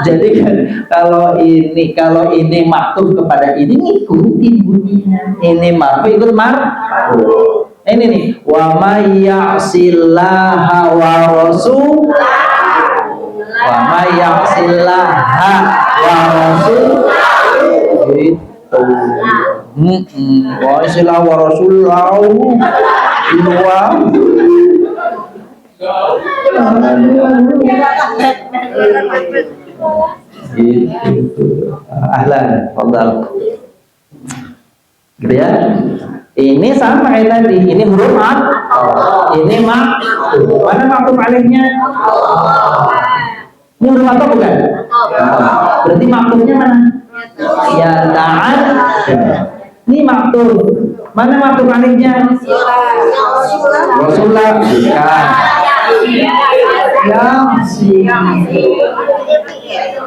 Jadi kan kalau ini maktub kepada ini ngikuti bunyinya. Ini marfu ikut marfu. Ini nih, wa may ya'sillaha wa rasul wa may ya'sillaha wa rasul itu. Wa ya'sillaha wa rasulahu ilwa. Ahlan, fadal. Gitu ya. Ini sama kayak tadi. Ini huruf mat. Ini mak. Mana maktub alifnya? Ini huruf atau bukan? Berarti maktubnya mana? Ya ta'al. Ini maktub. Mana maktub alifnya? Rasulullah. Bukan.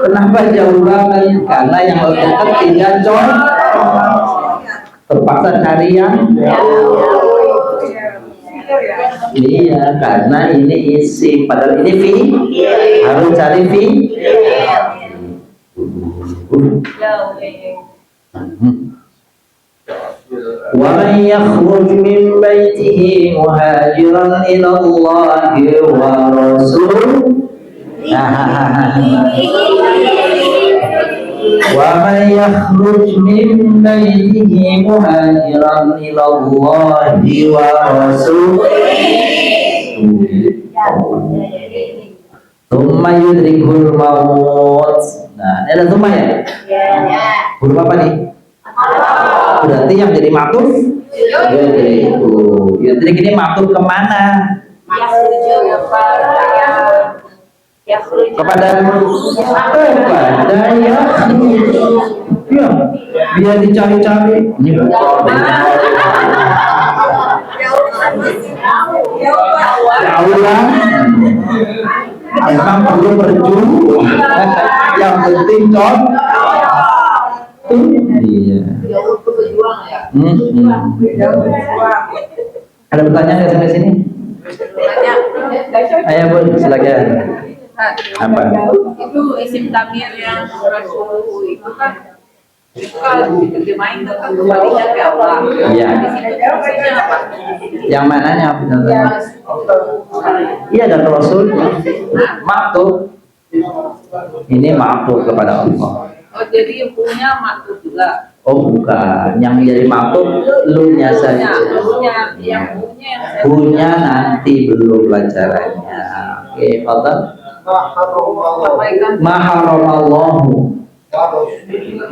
Kenapa jauh banget? Karena yang dekat tidak contoh. Terpaksa cari yang iya, karena ini isi, padahal ini fi, harus cari fi. Wa man yakhruj min baitihi muhajiran ila Allah wa rasul. Wa man yakhruj min baitihi muhajiran ila Allah wa rasulihi thumma yudrikul maut. Nah, ini ada thumma ya? Huruf apa nih? Berarti yang jadi maktub yudrik ini maktub kemana? Kepada ya, biar dicari-cari. Jauhlah, memang perlu berjuang. Yang penting iya. Ada pertanyaan nggak sampai sini? Ayo Bu, silakan. Apa? Itu isim tamir yang Rasul itu kan kalau diterjemahin itu kan kembalinya ke Allah. Iya. Yang mananya? Iya, dan Rasul maktub. Ini maktub kepada Allah. Oh, jadi punya maktub juga. Oh, bukan. Yang jadi maktub lu-nya saja. Punya nanti belum pelajarannya. Oke, fadhal. Maharamallahu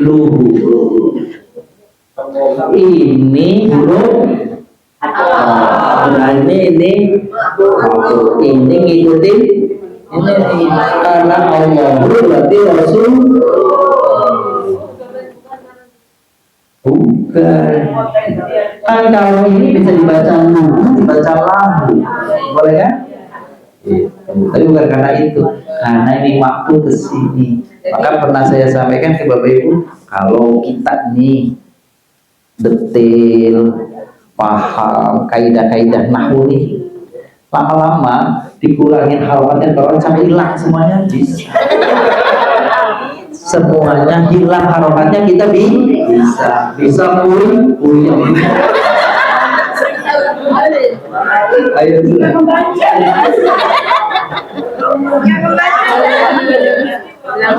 luhu. Ini huruf berarti ini ngikutin ini karena Allah berarti Rasul bukan. Kan kalau ini bisa dibaca lu, dibaca lahu, boleh kan? Tapi bukan karena itu, karena ini waktu kesini. Maka pernah saya sampaikan ke Bapak Ibu, kalau kita nih detail, paham kaidah-kaidah nahwu nih, lama-lama dikurangin harapannya bawaan sampai hilang semuanya bisa. Semuanya hilang harapannya kita bisa punya. Ayo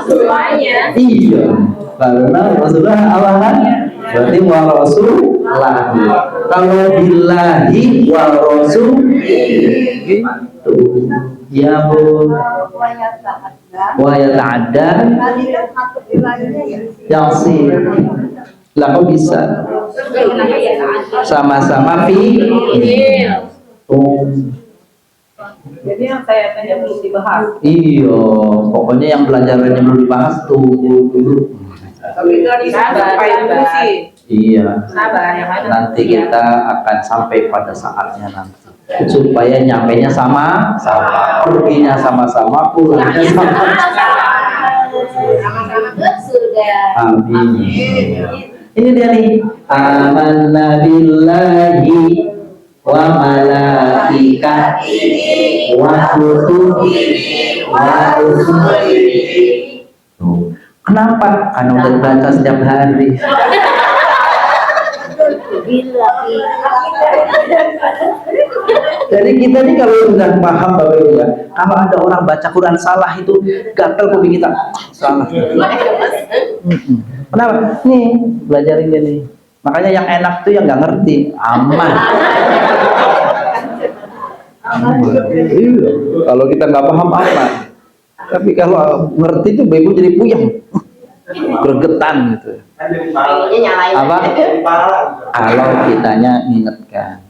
semuanya. Iya, karena Rasulullah Allah berarti wa Rasulullah. Kalau billahi wa Rasul gitu. Ya Bu. Wa yata'adda yang sih. Lah kok bisa? Sama-sama fi. Jadi yang saya tanya belum dibahas. Iya, pokoknya yang pelajarannya belum dibahas tunggu dulu. Tapi sabar sih. Iya. Sabar yang ada. Nanti kita akan sampai pada saatnya nanti. Supaya nyampainya sama-sama, perginya sama-sama, pulangnya sama-sama. Amin. Ini dia nih. Amanna billahi wa malaikatihi wa kutubihi wa rusulihi. Kenapa? Karena udah baca setiap hari. Jadi kita nih kalau sudah paham Bapak Ibu ya, kalau ada orang baca Quran salah itu gatel kuping kita. Salah. Kenapa? Nih belajarin dia nih. Makanya yang enak tuh yang nggak ngerti, aman. Iya. Kalau kita nggak paham aman. Tapi kalau ngerti tuh Bapak Ibu jadi puyeng, gregetan gitu. Apa? Kalau kitanya ngingetkan.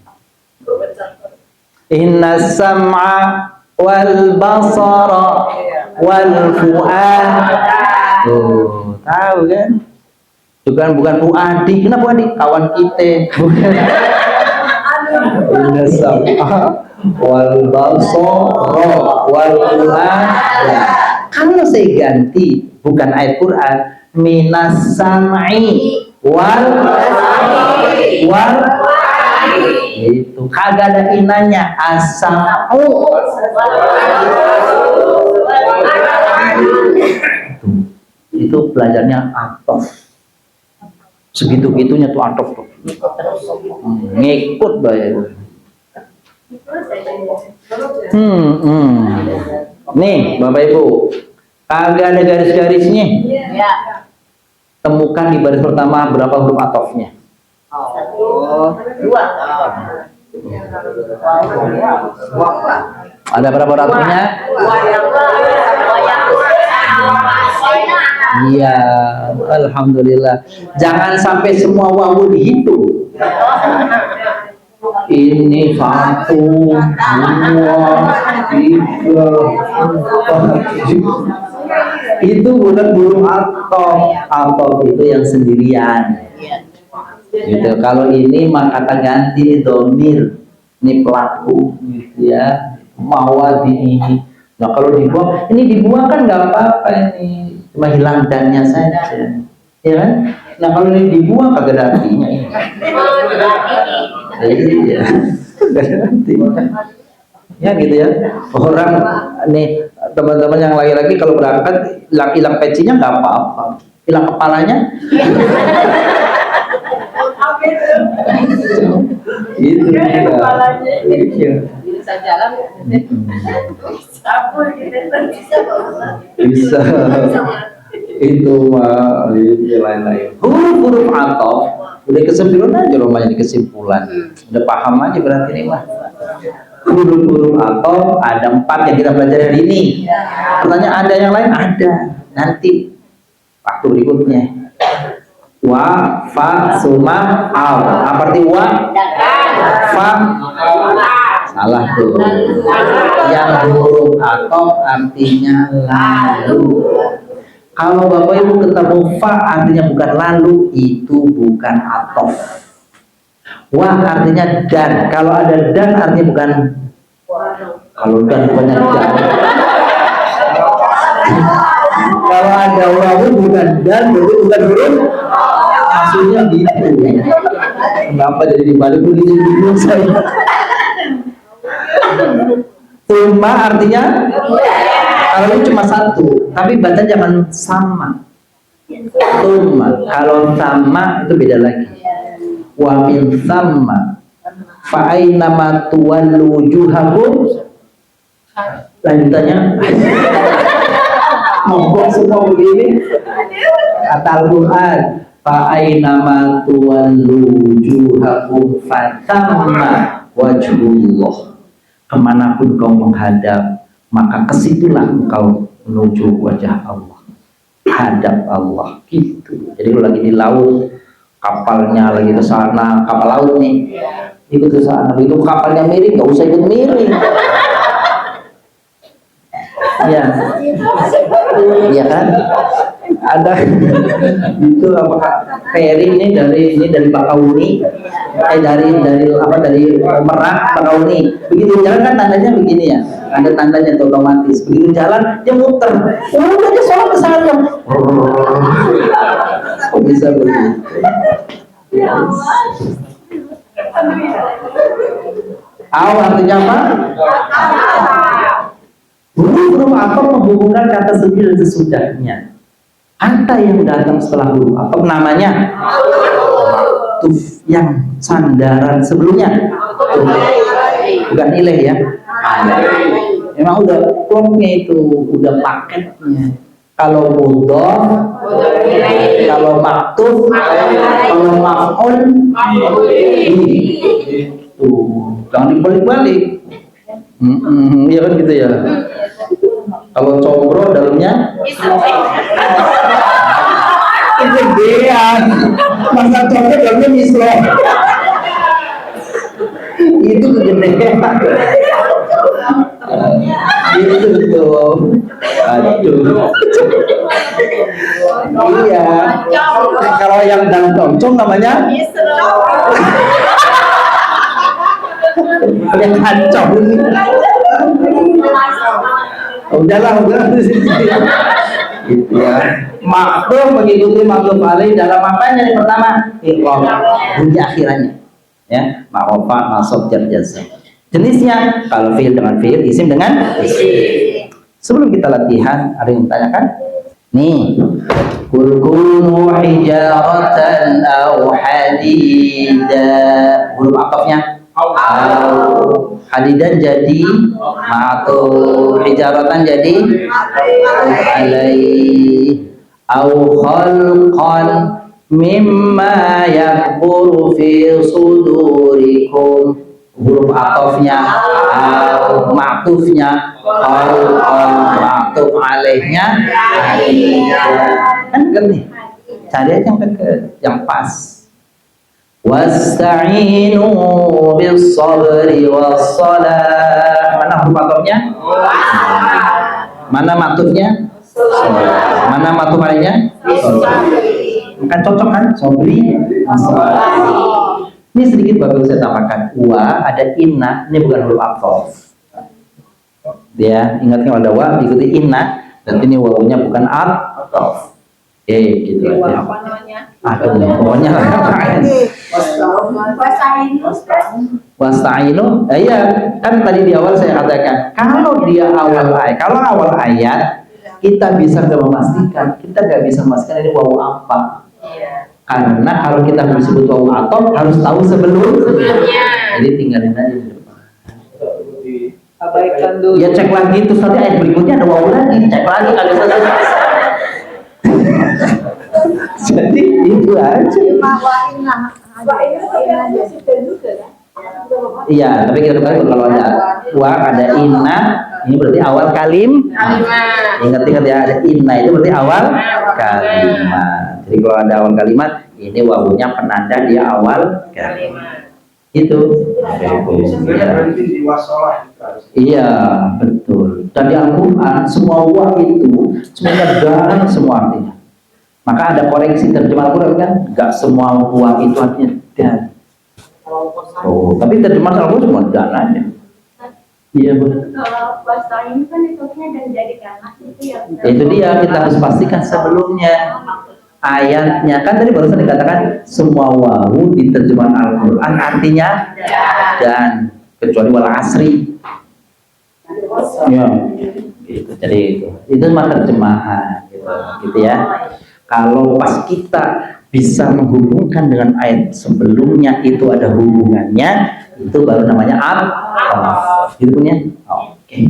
Inna sam'a wal basara wal fu'ad. Tuh, tahu kan? Bukan Fuadi. Kenapa Fuadi? Kawan kita. Inna sam'a wal basara wal fu'ad. Kalau saya ganti bukan ayat Quran, minas sam'i wal itu kagak ada inanya, asau itu belajarnya atof, segitu-gitunya tuh atof tuh ngikut bayar. Nih Bapak Ibu, kagak ada garis-garisnya. Temukan di baris pertama berapa huruf atofnya. 2. Ada berapa atofnya? Iya, alhamdulillah. Jangan sampai semua wawu dihitung. Ini 1, 2, 3, 4. Itu bukan burung atof itu yang sendirian. Gitu. Kalau ini maka kata ganti nih domir, ini pelaku, gitu ya. Mawadi ini. Nah kalau dibuang, ini dibuang kan nggak apa-apa ini, cuma hilang dannya saja, ya kan? Nah kalau ini dibuang kagak ada artinya ini. Iya, nggak ada artinya. Ya gitu ya. Orang nih teman-teman yang laki-laki kalau berangkat hilang pecinya nggak apa-apa, hilang kepalanya. Itu Bisa jalan. bisa itu mah lain-lain. Huruf-huruf atof udah kesimpulan aja rumahnya di kesimpulan. Udah paham aja berarti ini mah. Huruf-huruf atof ada 4 yang kita pelajari hari ini. Pertanyaan ada yang lain? Ada. Nanti waktu berikutnya. Wa, fa, suma, al. Apa arti wa? Fa, salah tuh. Yang huruf atof artinya lalu. Kalau Bapak Ibu ketemu fa artinya bukan lalu, itu bukan atof. Wa artinya dan. Kalau ada dan artinya bukan. Kalau dan bukannya dan. Kalau ada wawu bukan dan, berarti bukan huruf. Maksudnya gitu. Kenapa jadi dibalik begini bingung saya? Tuma artinya kalau ini cuma 1, tapi baca jangan sama. Tuma, kalau sama itu beda lagi. Wa min thamma fa aina ma tuwallu wujuhakum. Lanjutannya ngomong semua begini. Kata Al-Quran, fa aina ma tuwallu wujuhakum fatamma wajhullah. Kemanapun kau menghadap, maka kesitulah engkau menuju wajah Allah, hadap Allah, gitu. Jadi kalau lagi di laut, kapalnya lagi ke sana, kapal laut nih, ikut ke sana, itu kapalnya miring, nggak usah ikut miring. Ya, iya kan? Ada itu apa Ferry ini dari Bakauni, dari Merak Bakauni. Begitu jalan kan tandanya begini ya, ada tandanya itu otomatis. Begitu jalan dia muter, udah dia sholat ke sana. Kok bisa begitu? Artinya apa? Huruf atau menghubungkan kata sebelum dan sesudahnya. Kata yang datang setelah huruf atau namanya maktuf, yang sandaran sebelumnya. Bukan ilaih ya. Memang udah klopnya itu, udah paketnya. Kalau mudhof, kalau maktuf, kalau maf'ul, jangan dibalik-balik. Iya kan gitu ya. Kalau combro dalamnya itu gedean. Masa combro dalamnya mislo. Itu kegedean. Itu tuh. Aduh. Iya. Kalau yang dalam concong namanya yang kacau ini. Udahlah. Gitu ya. Maktuf mengikuti maktuf alaih dalam apanya yang pertama? Iqam, bunyi akhirannya. Ya, ma'rufah, nasab, jar, jazm. Jenisnya kalau fi'il dengan fi'il, isim dengan isim. Sebelum kita latihan, ada yang tanyakan? Nih, kul kunu hijaratan aw hadida. Huruf atofnya hadidan jadi ma'tuf, hijaratan jadi alaih, au khalqan mimma yakburu fi sudurikum. Huruf atofnya au, maktufnya khalqan, maktuf alaihnya kan nih, cari aja yang deket, yang pas. Wasta'inu bis sabri was salah. Mana huruf atofnya? Mana maktufnya? Mana maktuf alainya? Kan cocok kan? Sabri. Ini sedikit baru saya tambahkan. Wa ada inna, ini bukan huruf athof. Dia ingat kalau ada wa diikuti inna, dan ini wawunya bukan athof. Gitu aja. Aduh, pokoknya wasta'inu. Iya, kan tadi di awal saya katakan kalau dia awal ayat kita bisa nggak memastikan, kita nggak bisa memastikan ini wawu apa. Karena kalau kita disebut wawu atau harus tahu sebelumnya. Jadi tinggalin aja di depan. Abaikan dulu. Ya cek lagi terus nanti ayat berikutnya ada wawu lagi, cek lagi kalau selesai. Jadi itu aja. Iya, tapi kita kembali kalau ada wa ada inna, ini berarti awal kalimat. Ingat-ingat ya, ada inna itu berarti awal kalimat. Jadi kalau ada awal kalimat, ini wawunya penanda dia awal kalimat. Itu. Iya, betul. Dan di Al-Quran semua wa itu semuanya dan semua artinya. Maka ada koreksi terjemah Al-Quran kan, nggak semua wa itu artinya dan. Oh, tapi terjemah Al-Quran semua dan aja. Iya benar. Kalau bahasa ini kan ditutupnya dan jadi kanak itu ya. Itu dia, kita harus pastikan sebelumnya ayatnya kan tadi barusan dikatakan semua wawu di terjemahan Al-Quran artinya dan kecuali wal asri. Ya, gitu. Jadi itu mah terjemahan gitu ya. Kalau pas kita bisa menghubungkan dengan ayat sebelumnya itu ada hubungannya, itu baru namanya ataf. Gitu punya. Oke.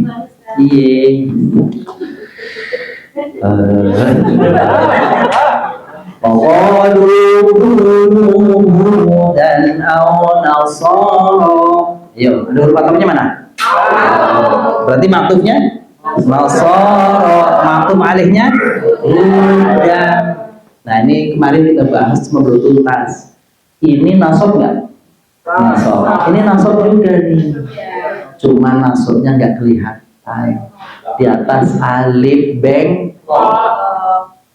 Iya. Dan nasara. Yo, ada huruf atofnya mana? Berarti maktufnya nasara, maktuf alihnya dan. Nah ini kemarin kita bahas sebelum tuntas. Ini nasab nggak? Nasab. Ini nasab juga nih. Cuma nasabnya nggak kelihatan. Di atas alif beng.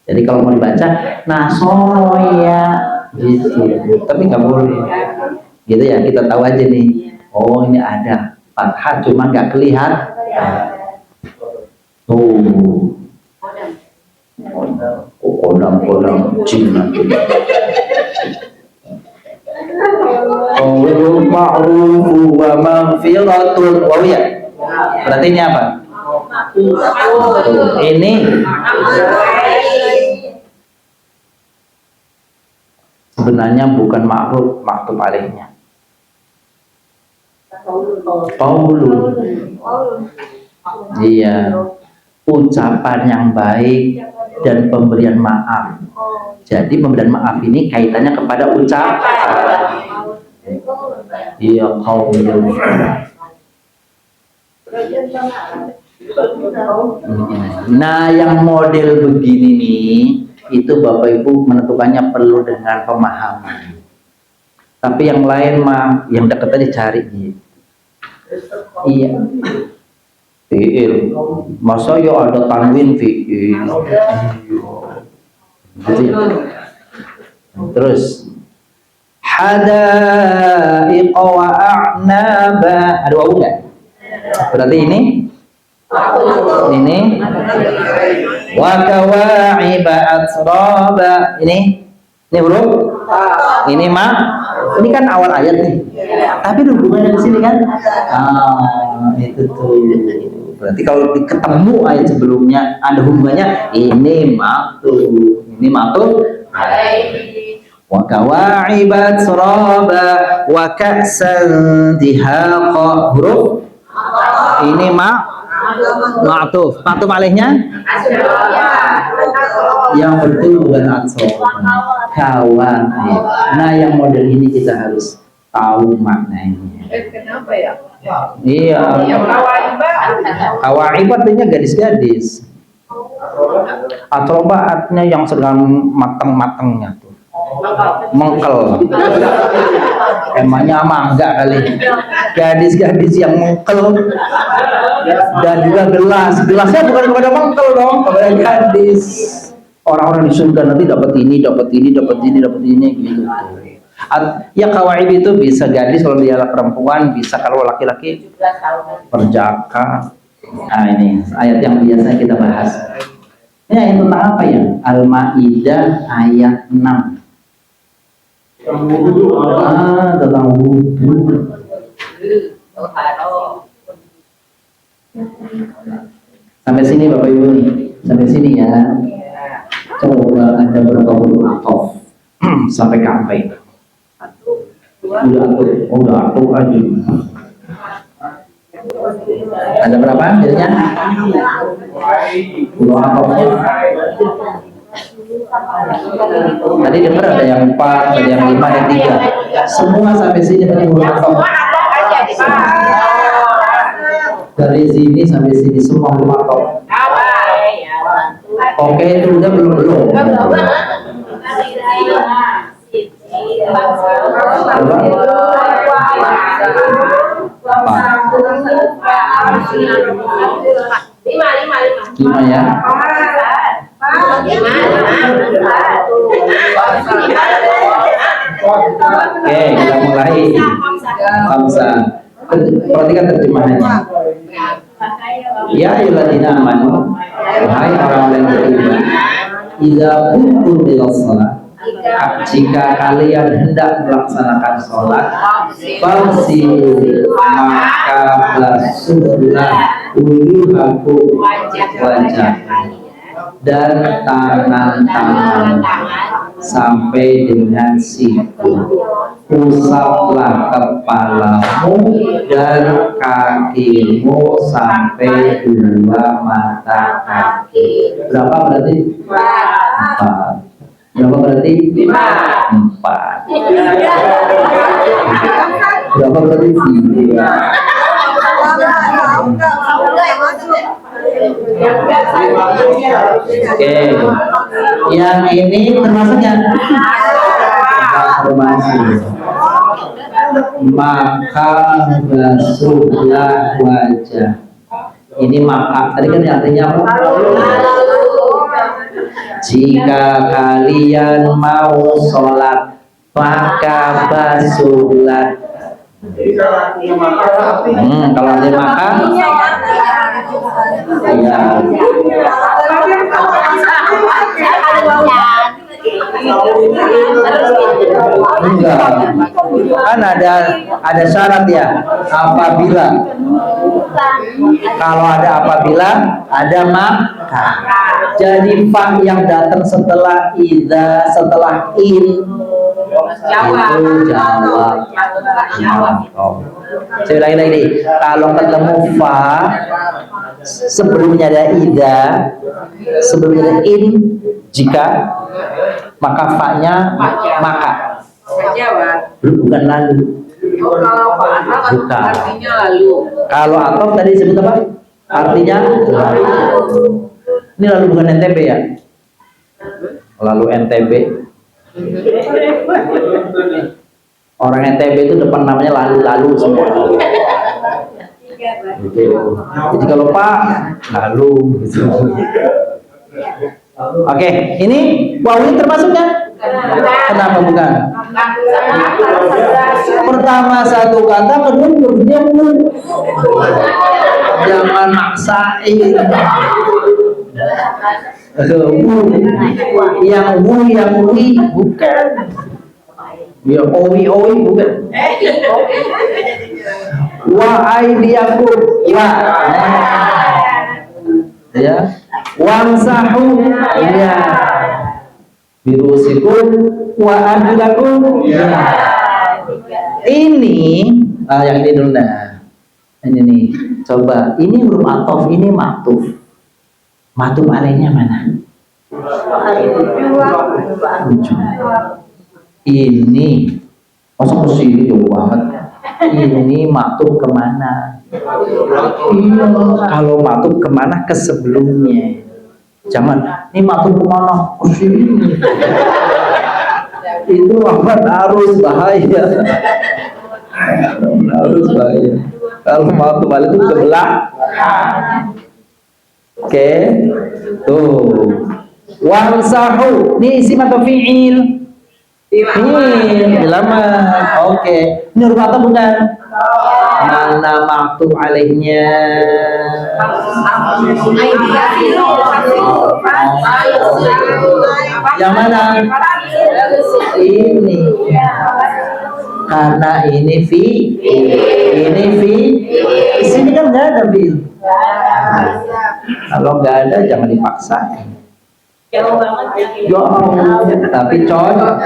Jadi kalau mau dibaca nasoya gitu, tapi nggak boleh gitu ya, kita tahu aja nih, oh ini ada fathah cuma nggak kelihatan tuh. Kodam jin nanti. Qaulun ma'ruf wa maghfiratun. Wow ya. Berarti ini apa? Ini sebenarnya bukan ma'ruf, maktub alaihnya. Qaulun. Iya. Ucapan yang baik dan pemberian maaf. Jadi pemberian maaf ini kaitannya kepada ucapan. Iya, qaulun. Nah, yang model begini nih, itu Bapak Ibu menentukannya perlu dengan pemahaman. Tapi yang lain mah, yang dekat aja cari gitu. Iya. Fi'il. Masa ya ada tanwin fi'il. Gitu ya. Terus hadaiqa wa a'naba. Ada wawu enggak? Berarti ini wa kawa'iba atraba. Ini huruf ini ini kan awal ayat nih, tapi ada hubungannya di sini kan. Itu tuh, berarti kalau ketemu ayat sebelumnya ada hubungannya. Ini maktub wa kawa'iba atraba wa ka'san dihaqa. Huruf ini maktuf alaihnya yang betul bukan atsof, kawan. Nah, yang model ini kita harus tahu maknanya. Kenapa ya? Iya. Kawaib artinya gadis-gadis. Atroba artinya yang sedang matang-matangnya tuh. Mengkel. Emangnya mangga kali. Gadis-gadis yang mengkel. Dan juga gelasnya bukan kepada mengkel dong, kepada gadis. Orang-orang di surga nanti dapat ini gitu. Ya kawaib itu bisa gadis kalau dia perempuan, bisa kalau laki-laki perjaka. Nah, ini ayat yang biasa kita bahas. Ini ayat tentang apa ya? Al-Maidah ayat 6. Tentang wudu. Sampai sini Bapak Ibu nih, sampai sini ya. Coba ada berapa huruf atof sampai kapai. Udah atuh aja. Ada berapa jadinya? Huruf atofnya. Tadi dengar ada yang 4, ada yang 5, ada yang 3. Semua sampai sini tadi huruf atof. Dari sini sampai sini semua huruf atof. Oke, itu udah belum. Lima ya. Oke, kita mulai. Hamsa. Perhatikan terjemahannya. Ya ayyuhalladzina amanu, wahai orang-orang yang beriman, idza qumtum ila shalah, jika kalian hendak melaksanakan sholat, fagsilu, maka basuhlah wujuhakum, wajah dan tangan-tangan sampai dengan siku. Usaplah kepalamu dan kakimu sampai 2 mata kaki. Berapa berarti? 4. Berapa berarti? 4. Berapa berarti? 3. Oke. Yang ini termasuknya informasi. Maka basuhlah wajah. Ini maka tadi kan artinya apa? Jika kalian mau sholat, maka basuhlah. Kalau ada makan, ya. Enggak, kan ada syarat ya. Apabila, kalau ada apabila, ada maka. Jadi fa yang datang setelah idza, setelah in, itu jawab. Oh. Saya ulangi lagi nih. Kalau ketemu fa sebelumnya ada idza, sebelumnya ada in, jika, maka fa-nya maka. Bukan lalu. Bukan. Artinya lalu. Kalau atau tadi sebut apa? Artinya lalu. Ini lalu bukan NTB ya? Lalu NTB. Orang NTB itu depan namanya lalu-lalu semua. Jadi kalau Pak lalu gitu. Oke, ini wawu termasuk kan? Kenapa bukan? Pertama satu kata, kedua hurufnya wu. Jangan maksain. Yang wu, yang wi bukan. Ya owi bukan. Wa aidiakum wa. Ya. Wamsahu ya. Birusikum wa arjulakum ya. Ini yang ini dulu nah. Ini nih. Coba ini huruf ataf, ini maktuf. Maktuf alaihnya mana? Ini masa kesini jauh banget. Ini maktub kemana? Iya, kalau maktub kemana? Ke sebelumnya. Jangan, ini maktub kemana? Kesini. Itu amat harus bahaya. Harus bahaya. Kalau maktub balik itu sebelah. Oke, tuh. Wamsahu, ini isim atau fi'il? Bilaman. Oke. Ini huruf ataf bukan? Mana maktub alaihnya? Yang mana? Ini. Karena ini fi. Ini fi. Di sini kan nggak ada fi. Kalau nggak ada jangan dipaksa. Jauh, tapi cocok.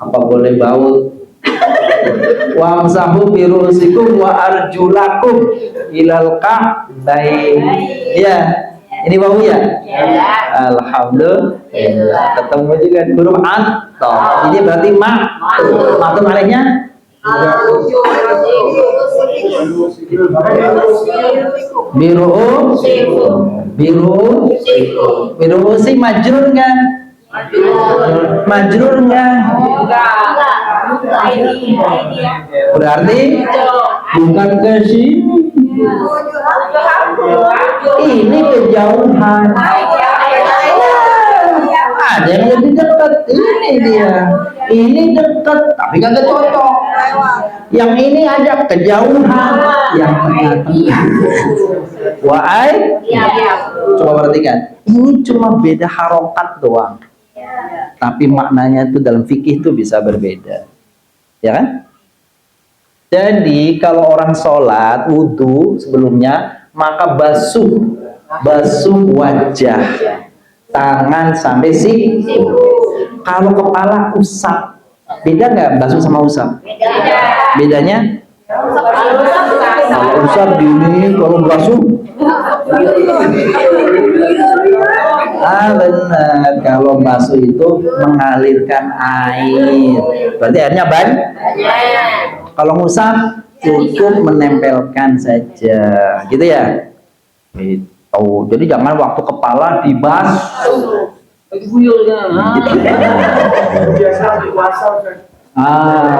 Apa boleh baut? Wamsahu birusikum wa arjulakum ilal ka'bain. Ya, ini bau ya? Alhamdulillah. Ketemu juga huruf ataf. Ini berarti maktub alaihnya biru sih majrur kan? Majrur enggak? Berarti bukan ke sini. Ini kejauhan. Ada yang lebih dekat. Ini dia. Ini dekat tapi kagak cocok. Yang ini ada kejauhan. Yang tengah-tengah. Wa'ai. Coba perhatikan. Ini cuma beda harokat doang. Tapi maknanya itu dalam fikih itu bisa berbeda. Ya kan? Jadi kalau orang sholat wudhu sebelumnya maka basuh wajah, tangan sampai siku. Kalau kepala usap, beda nggak basuh sama usap? Bedanya? Kalau usap gini, kalau basuh benar. Kalau basuh itu mengalirkan air, berarti airnya banyak. Kalau ngusap cukup menempelkan saja, gitu ya. Gitu. Jadi jangan waktu kepala dibasuh. Lagi buyurnya.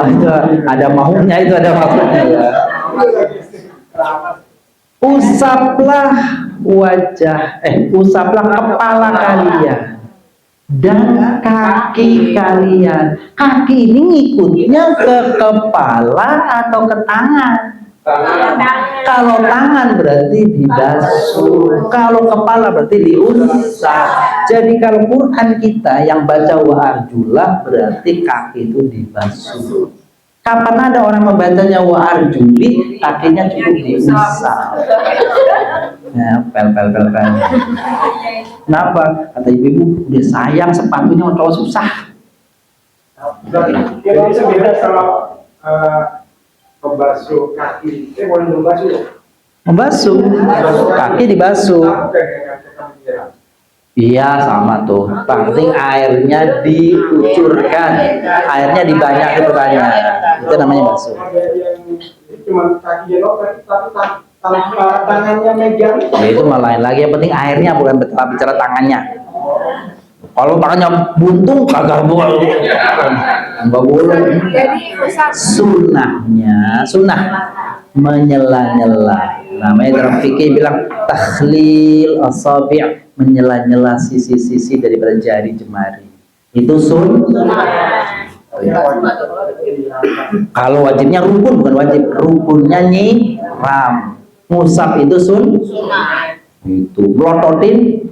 Itu ada maunya, itu ada maksudnya ya. usaplah usaplah kepala kalian dan kaki kalian. Kaki ini ngikutnya ke kepala atau ke tangan? Kalau tangan berarti dibasuh, kalau kepala berarti diusap. Jadi kalau Quran kita yang baca wa arjulah berarti kaki itu dibasuh. Kapan ada orang membacanya wa arjuli, kakinya cukup diusap. Ya, pel. Kenapa? Kata ibu, udah sayang sepatunya cowok susah. Ya bisa beda kalau membasuh kaki, boleh membasuh ya? Membasuh, kaki dibasuh. Iya sama tuh. Penting airnya dikucurkan, airnya dibanyak. Itu namanya basuh. Cuma kakinya doang, tapi tanpa tangannya megang. Ya, itu malah lain lagi. Yang penting airnya, bukan bicara tangannya. Kalau tangannya buntung kagak boleh. Enggak boleh. Sunnah menyela-nyela. Namanya dalam fikih bilang takhlil asabi', menyela-nyela sisi-sisi daripada jari jemari. Itu sunnah. Kalau wajibnya rukun, bukan wajib. Rukunnya nyiram. Ngusap itu sunnah. Itu melototin.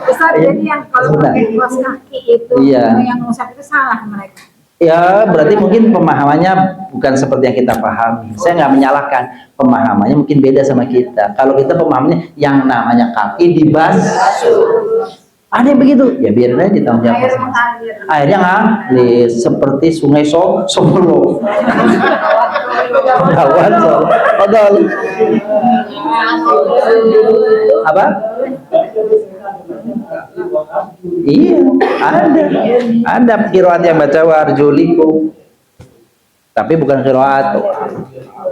Besar jadi yang kalau pakai kaos kaki itu yang ngusap itu salah mereka. Ya berarti mungkin pemahamannya bukan seperti yang kita pahami. Saya nggak menyalahkan, pemahamannya mungkin beda sama kita. Kalau kita pemahamannya yang namanya kaki dibasuh, ada yang begitu, ya biarin aja ditanggung jawab. Airnya ngalir seperti sungai Solo. Kawan Solo. Apa? Iya, ada qiraat yang baca warjulikum, tapi bukan qiraat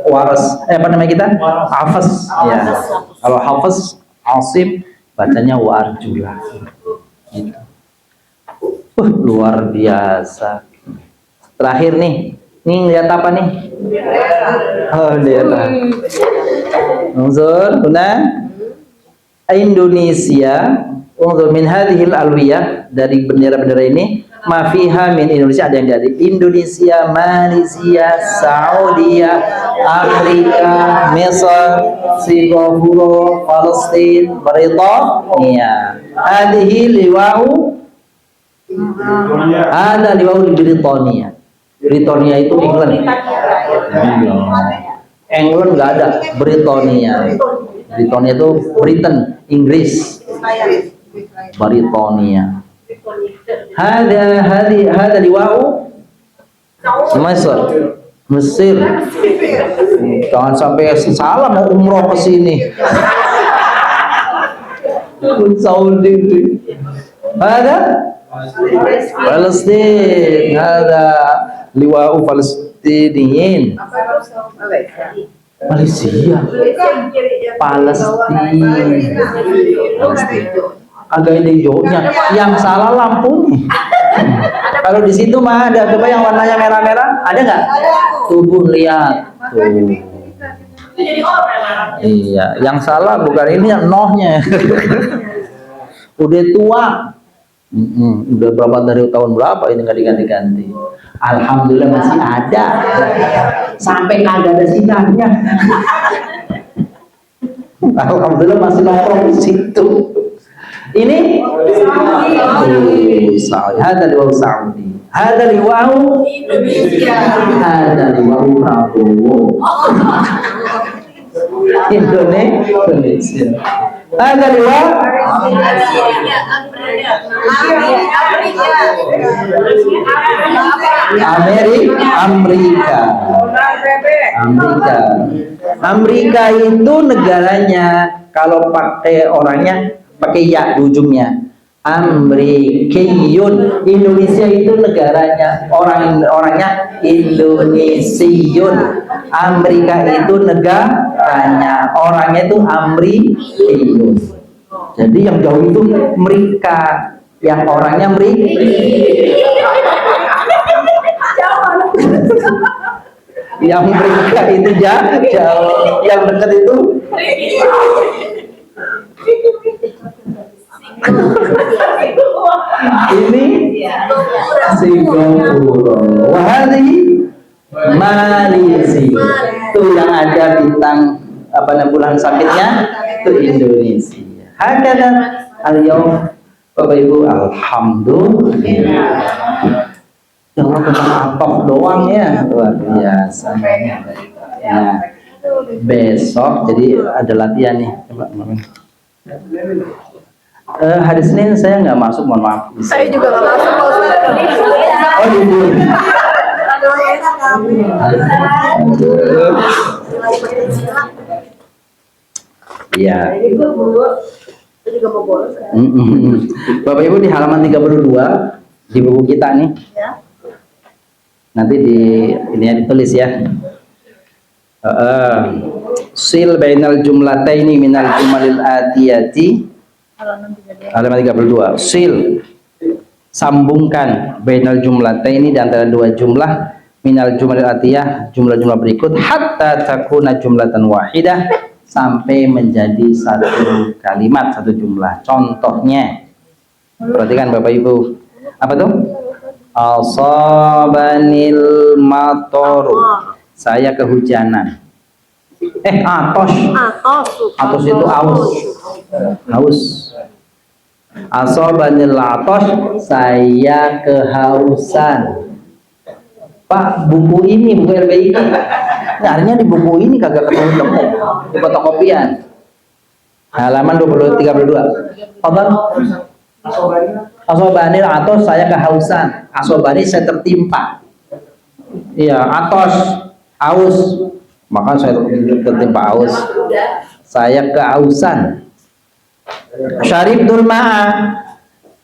waras. Apa namanya kita? Hafaz. Ya. Kalau hafaz, Asim bacanya warjulah. Gitu. Luar biasa. Terakhir nih lihat apa nih? Oh, lihat. Unzur, Indonesia. Unzur min hadhil alwiyah, dari bendera-bendera ini, ma fiha min Indonesia, ada yang dari Indonesia, Malaysia, Saudi, Afrika, Mesir, Singapura, Palestina, Britania. Hadhihi liwa'u ada liwa'u Britania. Britania itu England. England nggak ada, Britania. Britania itu Britain, Inggris. Britania. Hada liwa'u Mesir. Jangan sampai salah mau umroh ke sini. Saudi. Ada Palestina. Ada liwa'u Palestiniyin. Malaysia, Palestina. Agak ada hijaunya, yang salah lampunya. Kalau di situ mah ada, coba yang warnanya merah-merah, ada nggak? Tubuh lihat, tuh. Iya, yang salah bukan ini, yang nohnya. Udah tua. Udah berapa dari tahun berapa ini nggak diganti-ganti. Alhamdulillah masih ada, sampai kagak ada sinarnya. Alhamdulillah masih nongkrong di situ. Ini Saudi. Ada liwa'u Saudi. Ada liwa'u Indonesia. Ada liwa'u Prabowo. Indonesia. Ada liwa'u Amerika itu negaranya. Kalau pakai orangnya pakai ya di ujungnya. Amerikiyun. Indonesia itu negaranya, orangnya Indonesiun. Amerika itu negaranya, orangnya itu Amerikiyun. Jadi yang jauh itu mereka, yang orangnya mereka. Yang berdekat itu jauh, yang dekat itu ini Singapura. Wahai Malaysia. Itu yang ada bintang apa bulan sabitnya itu Indonesia. Hakada al-yaum Bapak Ibu, alhamdulillah. Jangan tentang atok doang ya, luar biasa. Nah, besok jadi ada latihan nih. Coba, hari Senin saya nggak masuk, mohon maaf. Saya juga nggak masuk Pak Ustaz. Oh gitu. Iya. Bapak Ibu di halaman 32 di buku kita nih. Nanti di ini ya ditulis ya. Sil bainal jumlataini minal jumalil atiyati. Halaman 32. Sil, sambungkan bainal jumlataini di antara dua jumlah minal jumalil atiyah, jumlah-jumlah berikut hatta takuna jumlatan wahidah, sampai menjadi satu kalimat, satu jumlah. Contohnya, perhatikan Bapak Ibu, apa tuh? Asabanil matoru, saya kehujanan. Atos itu haus. Asabanil atos, saya kehausan. Pak, buku ini, buku LBI nyarinya di buku ini kagak ketemu di fotokopian. Halaman 32. Apa? Asobani atos, saya kehausan. Asobani saya tertimpa. Iya, atos, haus. Maka saya tertimpa haus. Saya kehausan. Syaribtul ma'a,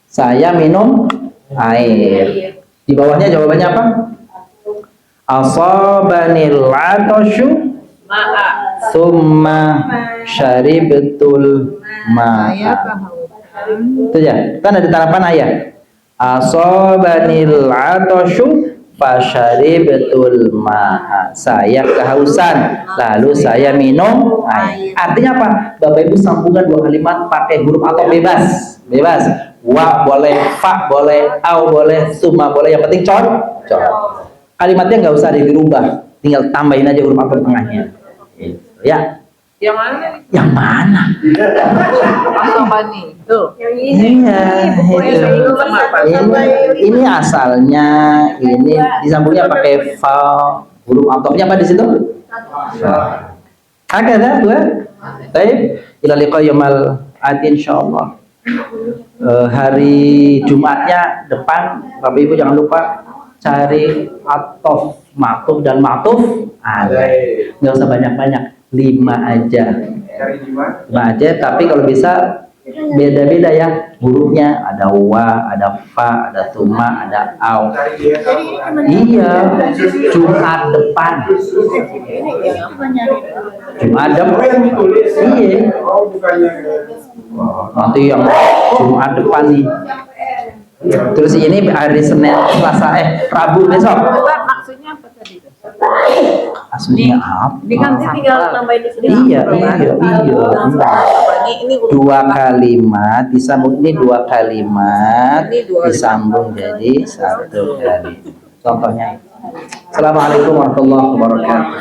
saya minum air. Di bawahnya jawabannya apa? Asabanil atoshu summa syaribtul ma'a. Itu ya, kan ada tarapan ayat. Asabanil atoshu fasyaribtul ma'a, saya kehausan lalu saya minum air. Artinya apa? Bapak Ibu sambungkan dua kalimat pakai huruf atau bebas. Wa boleh, fa boleh, au boleh, summa boleh, yang penting cocok. Kalimatnya nggak usah dirubah, tinggal tambahin aja huruf atau tengahnya. Ya. Yang mana? Yang mana? Asobani. Tuh. Yang ini. Iya, ini asalnya ini disambungnya pakai fa, huruf atofnya apa di situ? Ada dua. Baik, ila liqa yaumal ati insyaallah. Hari Jumatnya depan Bapak Ibu jangan lupa cari atof, matuf dan matuf alaih. Nggak usah banyak-banyak, 5 aja. 5 aja, tapi kalau bisa beda-beda ya hurufnya, ada wa, ada fa, ada tuma, ada au. Iya, Jumat depan. Jumat depan. Iya. Nanti yang Jumat depan nih. Terus ini hari Senin, Selasa, Rabu besok. Maksudnya apa tadi? Maksudnya apa? Ini kan tinggal nambahin di sini. Iya. Ini 2 kalimat disambung, ini 2 kalimat disambung jadi 1 kalimat. Contohnya. Assalamualaikum warahmatullahi wabarakatuh.